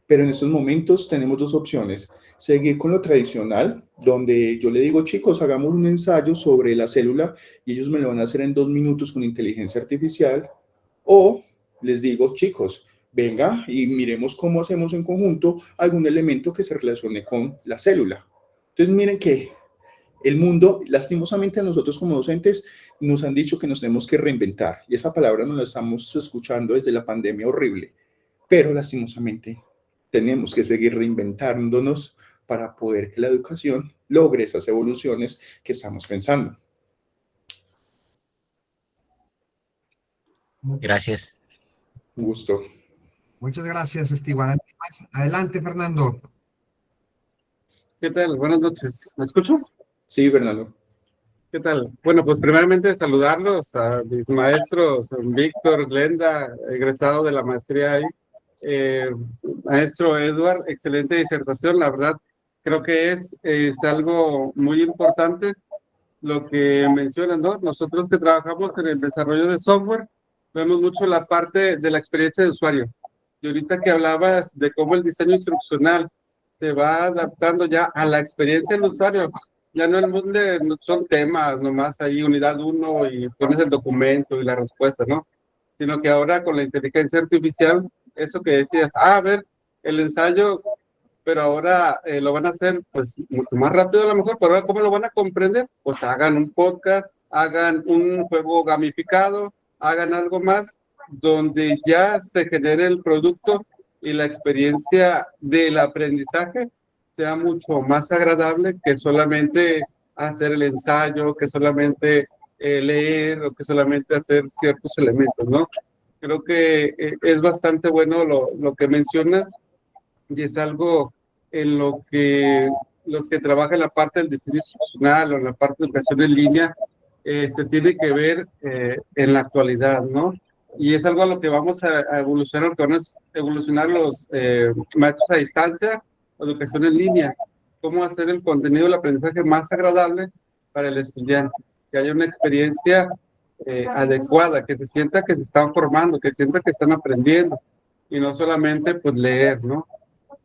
B: pero en estos momentos tenemos dos opciones. Seguir con lo tradicional, donde yo le digo, chicos, hagamos un ensayo sobre la célula y ellos me lo van a hacer en 2 minutos con inteligencia artificial, o les digo, chicos, venga y miremos cómo hacemos en conjunto algún elemento que se relacione con la célula. Entonces, miren que el mundo, lastimosamente a nosotros como docentes, nos han dicho que nos tenemos que reinventar, y esa palabra nos la estamos escuchando desde la pandemia horrible, pero lastimosamente tenemos que seguir reinventándonos para poder que la educación logre esas evoluciones que estamos pensando.
E: Gracias.
B: Un gusto.
A: Muchas gracias, Esteban. Adelante, Fernando.
F: ¿Qué tal? Buenas noches. ¿Me escucho?
B: Sí, Fernando.
F: ¿Qué tal? Bueno, pues primeramente saludarlos a mis maestros, Víctor, Glenda, egresado de la maestría ahí. Maestro Edward, excelente disertación. La verdad, creo que es algo muy importante lo que mencionan, ¿no? Nosotros que trabajamos en el desarrollo de software, vemos mucho la parte de la experiencia de usuario. Y ahorita que hablabas de cómo el diseño instruccional se va adaptando ya a la experiencia del usuario, ya no son temas nomás ahí, unidad 1 y pones el documento y la respuesta, ¿no? Sino que ahora con la inteligencia artificial, eso que decías, a ver, el ensayo, pero ahora lo van a hacer pues mucho más rápido a lo mejor, pero ahora ¿cómo lo van a comprender? Pues hagan un podcast, hagan un juego gamificado, hagan algo más donde ya se genere el producto y la experiencia del aprendizaje sea mucho más agradable que solamente hacer el ensayo, que solamente leer o que solamente hacer ciertos elementos, ¿no? Creo que es bastante bueno lo que mencionas y es algo en lo que los que trabajan en la parte del diseño instruccional o en la parte de educación en línea se tiene que ver en la actualidad, ¿no? Y es algo a lo que vamos a evolucionar, que van a evolucionar los maestros a distancia, educación en línea, cómo hacer el contenido del aprendizaje más agradable para el estudiante, que haya una experiencia adecuada, que se sienta que se están formando, que sienta que están aprendiendo, y no solamente pues leer, ¿no?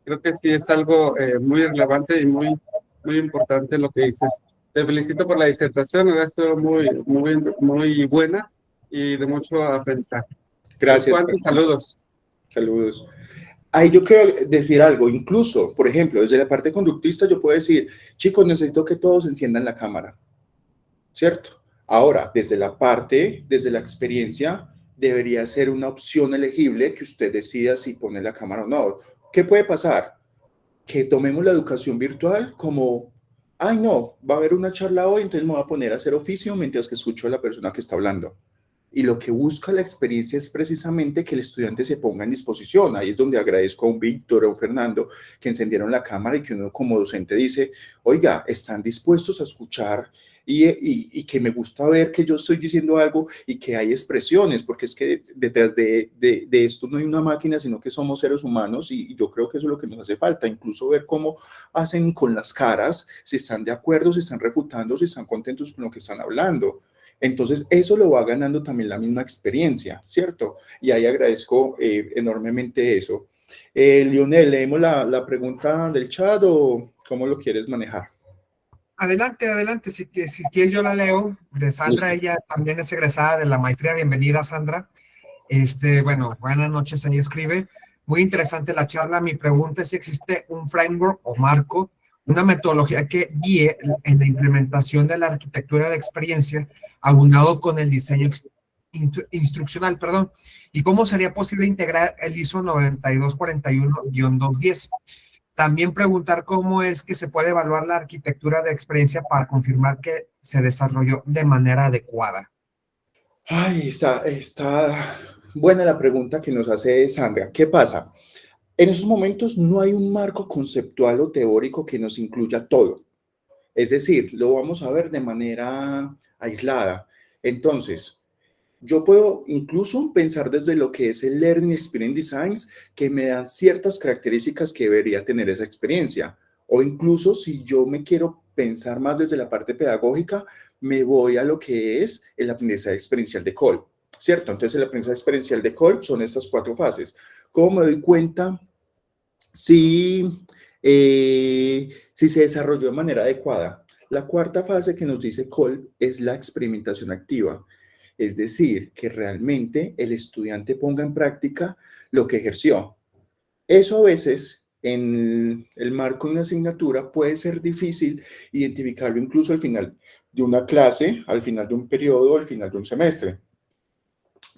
F: Creo que sí es algo muy relevante y muy importante lo que dices. Te felicito por la disertación, ha sido muy buena y de mucho aprendizaje.
B: Gracias.
F: Saludos.
B: Saludos. Ahí yo quiero decir algo, incluso, por ejemplo, desde la parte conductista yo puedo decir, chicos, necesito que todos enciendan la cámara, ¿cierto? Ahora, desde la experiencia, debería ser una opción elegible que usted decida si pone la cámara o no. ¿Qué puede pasar? Que tomemos la educación virtual como, ay no, va a haber una charla hoy, entonces me voy a poner a hacer oficio mientras que escucho a la persona que está hablando. Y lo que busca la experiencia es precisamente que el estudiante se ponga en disposición. Ahí es donde agradezco a un Víctor o a un Fernando que encendieron la cámara y que uno como docente dice, oiga, están dispuestos a escuchar y que me gusta ver que yo estoy diciendo algo y que hay expresiones, porque es que detrás de esto no hay una máquina, sino que somos seres humanos y yo creo que eso es lo que nos hace falta, incluso ver cómo hacen con las caras, si están de acuerdo, si están refutando, si están contentos con lo que están hablando. Entonces, eso lo va ganando también la misma experiencia, ¿cierto? Y ahí agradezco enormemente eso. Lionel, ¿leemos la pregunta del chat o cómo lo quieres manejar?
A: Adelante, si quieres yo la leo, de Sandra, ella también es egresada de la maestría, bienvenida Sandra. Bueno, buenas noches, ella escribe, muy interesante la charla, mi pregunta es si existe un framework o marco, una metodología que guíe en la implementación de la arquitectura de experiencia, aunado con el diseño instruccional, y cómo sería posible integrar el ISO 9241-210. También preguntar cómo es que se puede evaluar la arquitectura de experiencia para confirmar que se desarrolló de manera adecuada.
B: Ay, está buena la pregunta que nos hace Sandra. ¿Qué pasa? En esos momentos no hay un marco conceptual o teórico que nos incluya todo. Es decir, lo vamos a ver de manera aislada. Entonces, Yo puedo incluso pensar desde lo que es el Learning Experience Designs, que me dan ciertas características que debería tener esa experiencia. O incluso si yo me quiero pensar más desde la parte pedagógica, me voy a lo que es el aprendizaje experiencial de Kolb, ¿cierto? Entonces el aprendizaje experiencial de Kolb son estas 4 fases. ¿Cómo me doy cuenta si, si se desarrolló de manera adecuada? La 4ª fase que nos dice Kolb es la experimentación activa. Es decir, que realmente el estudiante ponga en práctica lo que ejerció. Eso a veces, en el marco de una asignatura, puede ser difícil identificarlo incluso al final de una clase, al final de un periodo, al final de un semestre.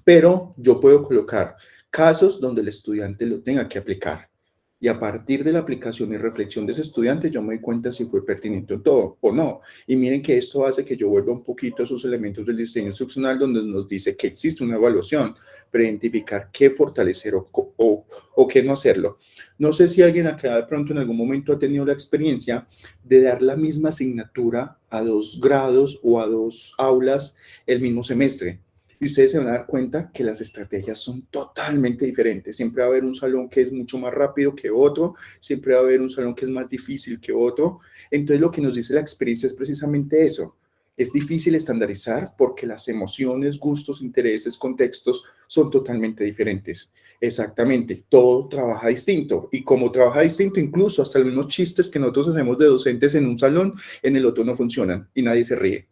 B: Pero yo puedo colocar casos donde el estudiante lo tenga que aplicar. Y a partir de la aplicación y reflexión de ese estudiante, yo me doy cuenta si fue pertinente o todo o no. Y miren que esto hace que yo vuelva un poquito a esos elementos del diseño instruccional donde nos dice que existe una evaluación para identificar qué fortalecer o qué no hacerlo. No sé si alguien acá de pronto en algún momento ha tenido la experiencia de dar la misma asignatura a 2 grados o a 2 aulas el mismo semestre. Y ustedes se van a dar cuenta que las estrategias son totalmente diferentes. Siempre va a haber un salón que es mucho más rápido que otro, siempre va a haber un salón que es más difícil que otro. Entonces lo que nos dice la experiencia es precisamente eso. Es difícil estandarizar porque las emociones, gustos, intereses, contextos son totalmente diferentes. Exactamente, todo trabaja distinto. Y como trabaja distinto, incluso hasta los mismos chistes que nosotros hacemos de docentes en un salón, en el otro no funcionan y nadie se ríe.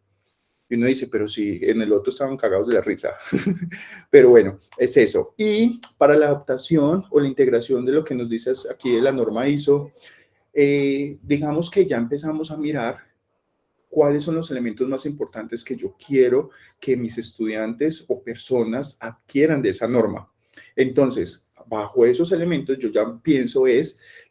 B: Y uno dice, pero si en el otro estaban cagados de la risa. Pero bueno, es eso. Y para la adaptación o la integración de lo que nos dice aquí de la norma ISO, digamos que ya empezamos a mirar cuáles son los elementos más importantes que yo quiero que mis estudiantes o personas adquieran de esa norma. Entonces, bajo esos elementos yo ya pienso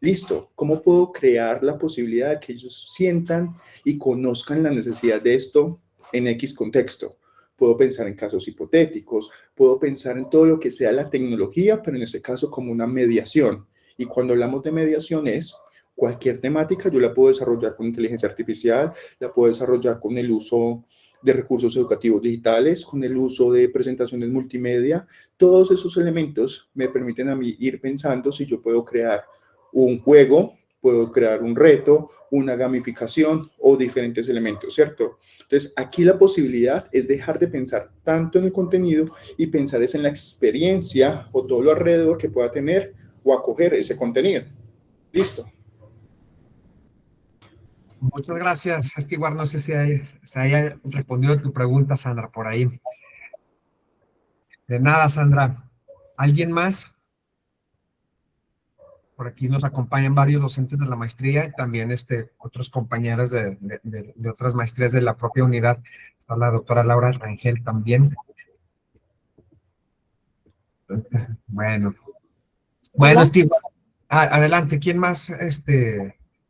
B: listo, ¿cómo puedo crear la posibilidad de que ellos sientan y conozcan la necesidad de esto en X contexto? Puedo pensar en casos hipotéticos, puedo pensar en todo lo que sea la tecnología, pero en este caso como una mediación. Y cuando hablamos de mediación es cualquier temática, yo la puedo desarrollar con inteligencia artificial, la puedo desarrollar con el uso de recursos educativos digitales, con el uso de presentaciones multimedia. Todos esos elementos me permiten a mí ir pensando si yo puedo crear un juego, puedo crear un reto, una gamificación o diferentes elementos, ¿cierto? Entonces, aquí la posibilidad es dejar de pensar tanto en el contenido y pensar en la experiencia o todo lo alrededor que pueda tener o acoger ese contenido. Listo.
A: Muchas gracias, Stewart. No sé si haya respondido tu pregunta, Sandra, por ahí. De nada, Sandra. ¿Alguien más? Por aquí nos acompañan varios docentes de la maestría y también otros compañeros de otras maestrías de la propia unidad. Está la doctora Laura Rangel también. Bueno, Steve, adelante. ¿Quién más?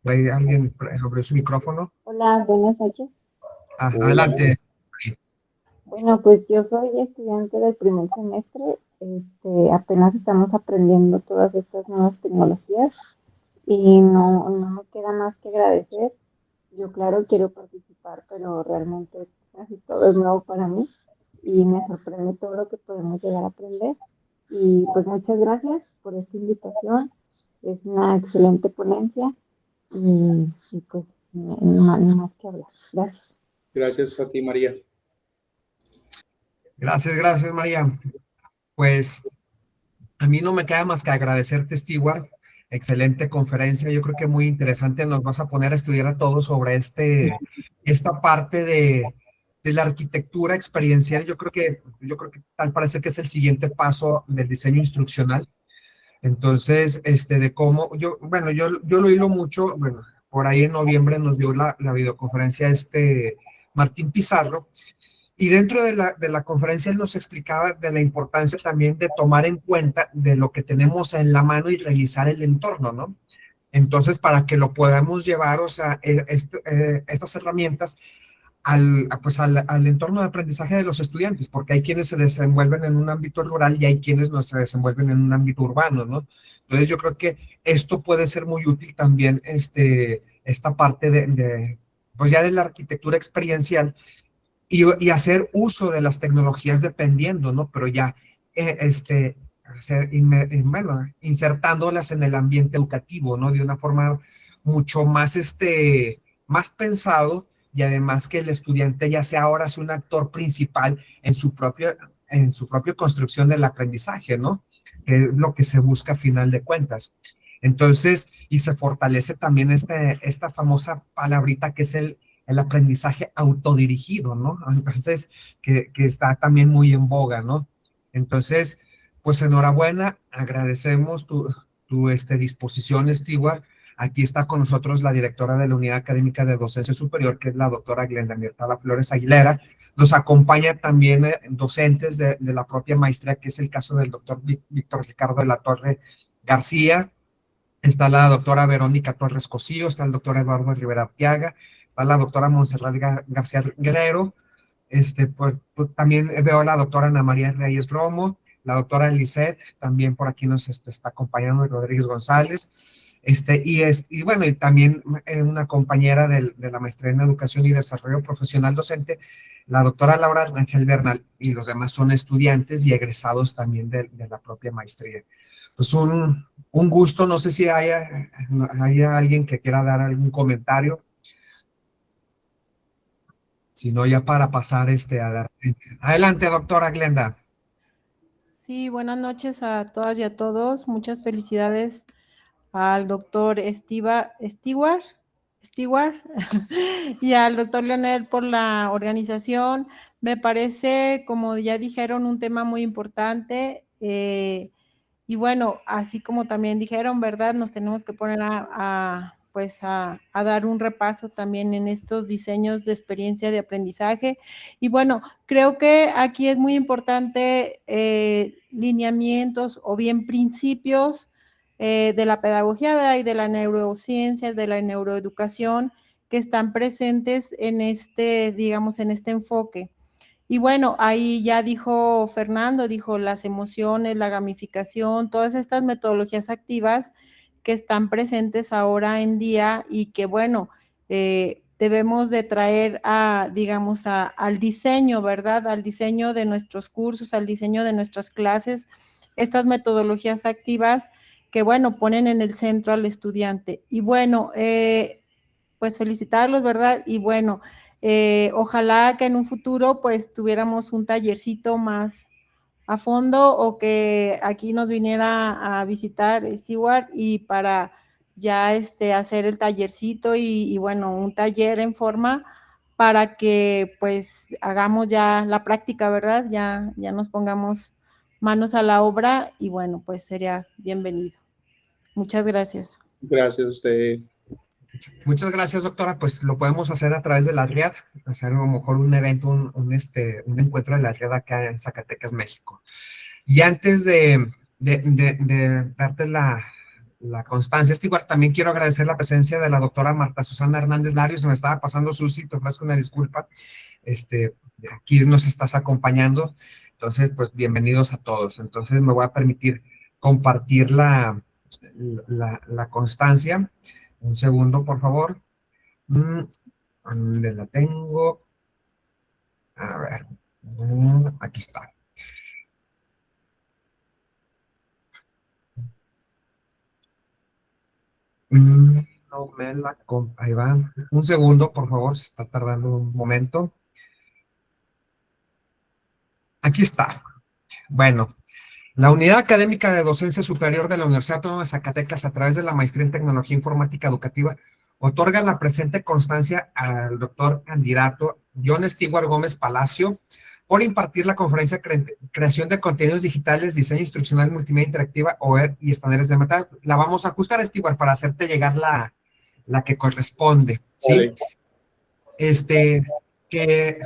A: ¿Hay alguien abrió su micrófono?
G: Hola, buenas noches.
A: Adelante.
G: Bueno, pues yo soy estudiante del primer semestre. Apenas estamos aprendiendo todas estas nuevas tecnologías y no me queda más que agradecer. Yo, claro, quiero participar, pero realmente casi todo es nuevo para mí y me sorprende todo lo que podemos llegar a aprender. Y pues muchas gracias por esta invitación. Es una excelente ponencia y pues no hay más que hablar. Gracias.
B: Gracias a ti, María.
A: Gracias, María. Pues a mí no me queda más que agradecerte, Stewart. Excelente conferencia, yo creo que muy interesante. Nos vas a poner a estudiar a todos sobre esta parte de la arquitectura experiencial. Yo creo que tal parece que es el siguiente paso del diseño instruccional. Entonces, de cómo, yo lo hilo mucho, bueno, por ahí en noviembre nos dio la videoconferencia Martín Pizarro. Y dentro de la conferencia él nos explicaba de la importancia también de tomar en cuenta de lo que tenemos en la mano y revisar el entorno, ¿no? Entonces, para que lo podamos llevar, o sea, estas herramientas al entorno de aprendizaje de los estudiantes, porque hay quienes se desenvuelven en un ámbito rural y hay quienes no se desenvuelven en un ámbito urbano, ¿no? Entonces, yo creo que esto puede ser muy útil también, esta parte pues ya de la arquitectura experiencial, y hacer uso de las tecnologías dependiendo, ¿no? Pero ya, bueno, insertándolas en el ambiente educativo, ¿no? De una forma mucho más, más pensado, y además que el estudiante ya sea ahora un actor principal en su propia construcción del aprendizaje, ¿no? Que es lo que se busca a final de cuentas. Entonces, y se fortalece también esta famosa palabrita que es el aprendizaje autodirigido, ¿no? Entonces, que está también muy en boga, ¿no? Entonces, pues enhorabuena, agradecemos tu disposición, Stewart. Aquí está con nosotros la directora de la Unidad Académica de Docencia Superior, que es la doctora Glenda Mirtala Flores Aguilera. Nos acompaña también docentes de la propia maestría, que es el caso del doctor Víctor Ricardo de la Torre García. Está la doctora Verónica Torres Cosío, está el doctor Eduardo Rivera Arteaga, está la doctora Montserrat García Guerrero, pues, también veo a la doctora Ana María Reyes Romo, la doctora Lisette, también por aquí nos está acompañando Rodríguez González, y bueno, y también una compañera de la maestría en Educación y Desarrollo Profesional Docente, la doctora Laura Rangel Bernal, y los demás son estudiantes y egresados también de la propia maestría. Pues un gusto, no sé si haya alguien que quiera dar algún comentario. Si no, ya para pasar a dar. Adelante, doctora Glenda.
H: Sí, buenas noches a todas y a todos. Muchas felicidades al doctor Stewart y al doctor Leonel por la organización. Me parece, como ya dijeron, un tema muy importante. Y bueno, así como también dijeron, ¿verdad? Nos tenemos que poner a dar un repaso también en estos diseños de experiencia de aprendizaje. Y bueno, creo que aquí es muy importante lineamientos o bien principios de la pedagogía, ¿verdad? Y de la neurociencia, de la neuroeducación, que están presentes en digamos, en este enfoque. Y bueno, ahí ya dijo Fernando, dijo las emociones, la gamificación, todas estas metodologías activas que están presentes ahora en día y que bueno, debemos de traer digamos, al diseño, ¿verdad? Al diseño de nuestros cursos, al diseño de nuestras clases, estas metodologías activas que bueno, ponen en el centro al estudiante. Y bueno, pues felicitarlos, ¿verdad? Y bueno, ojalá que en un futuro pues tuviéramos un tallercito más a fondo o que aquí nos viniera a visitar Stewart y para ya hacer el tallercito y bueno, un taller en forma para que pues hagamos ya la práctica, ¿verdad? Ya nos pongamos manos a la obra y bueno, pues sería bienvenido. Muchas gracias.
B: Gracias a usted.
A: Muchas gracias, doctora. Pues lo podemos hacer a través de la RIAD, hacer a lo mejor un evento, un encuentro de la RIAD acá en Zacatecas, México. Y antes de darte la constancia, igual también quiero agradecer la presencia de la doctora Marta Susana Hernández Larios. Se me estaba pasando Susi, te ofrezco una disculpa. Aquí nos estás acompañando. Entonces, pues bienvenidos a todos. Entonces me voy a permitir compartir la constancia. Un segundo, por favor. ¿Dónde la tengo? A ver. Aquí está. No me la... Ahí va. Un segundo, por favor. Se está tardando un momento. Aquí está. Bueno. La Unidad Académica de Docencia Superior de la Universidad Autónoma de Zacatecas, a través de la Maestría en Tecnología Informática Educativa, otorga la presente constancia al doctor candidato John Stewart Gómez Palacio por impartir la conferencia Creación de Contenidos Digitales, Diseño Instruccional Multimedia Interactiva, OER y Estándares de Meta. La vamos a ajustar, Stewart, para hacerte llegar la que corresponde, ¿sí? Que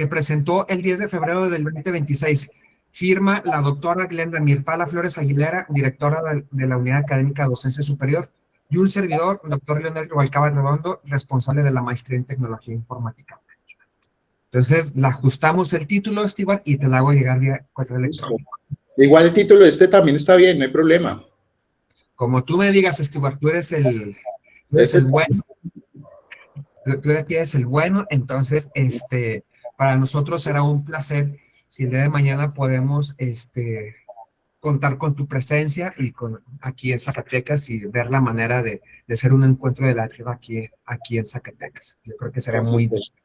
A: presentó el 10 de febrero del 2026. Firma la doctora Glenda Mirtala Flores Aguilera, directora de la Unidad Académica de Docencia Superior, y un servidor, doctor Leonel Rubalcaba Redondo, responsable de la Maestría en Tecnología Informática. Entonces, la ajustamos el título, Stewart, y te la hago llegar vía correo electrónico.
B: Igual el título de también está bien, no hay problema.
A: Como tú me digas, Stewart, tú eres el bueno. Tú eres el bueno, entonces, Para nosotros será un placer si el día de mañana podemos contar con tu presencia y con aquí en Zacatecas y ver la manera de hacer un encuentro de la tribu aquí en Zacatecas. Yo creo que será muy interesante.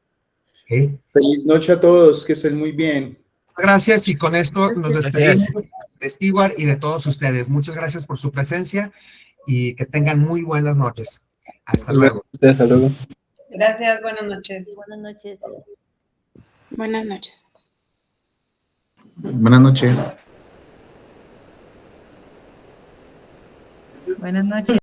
A: ¿Sí?
B: Feliz noche a todos, que estén muy bien.
A: Gracias, y con esto nos
E: Gracias.
A: despedimos de Stewart y de todos ustedes. Muchas gracias por su presencia y que tengan muy buenas noches. Hasta luego.
F: Hasta luego.
D: Gracias, buenas noches.
I: Buenas noches.
J: Buenas noches.
K: Buenas noches.
I: Buenas noches.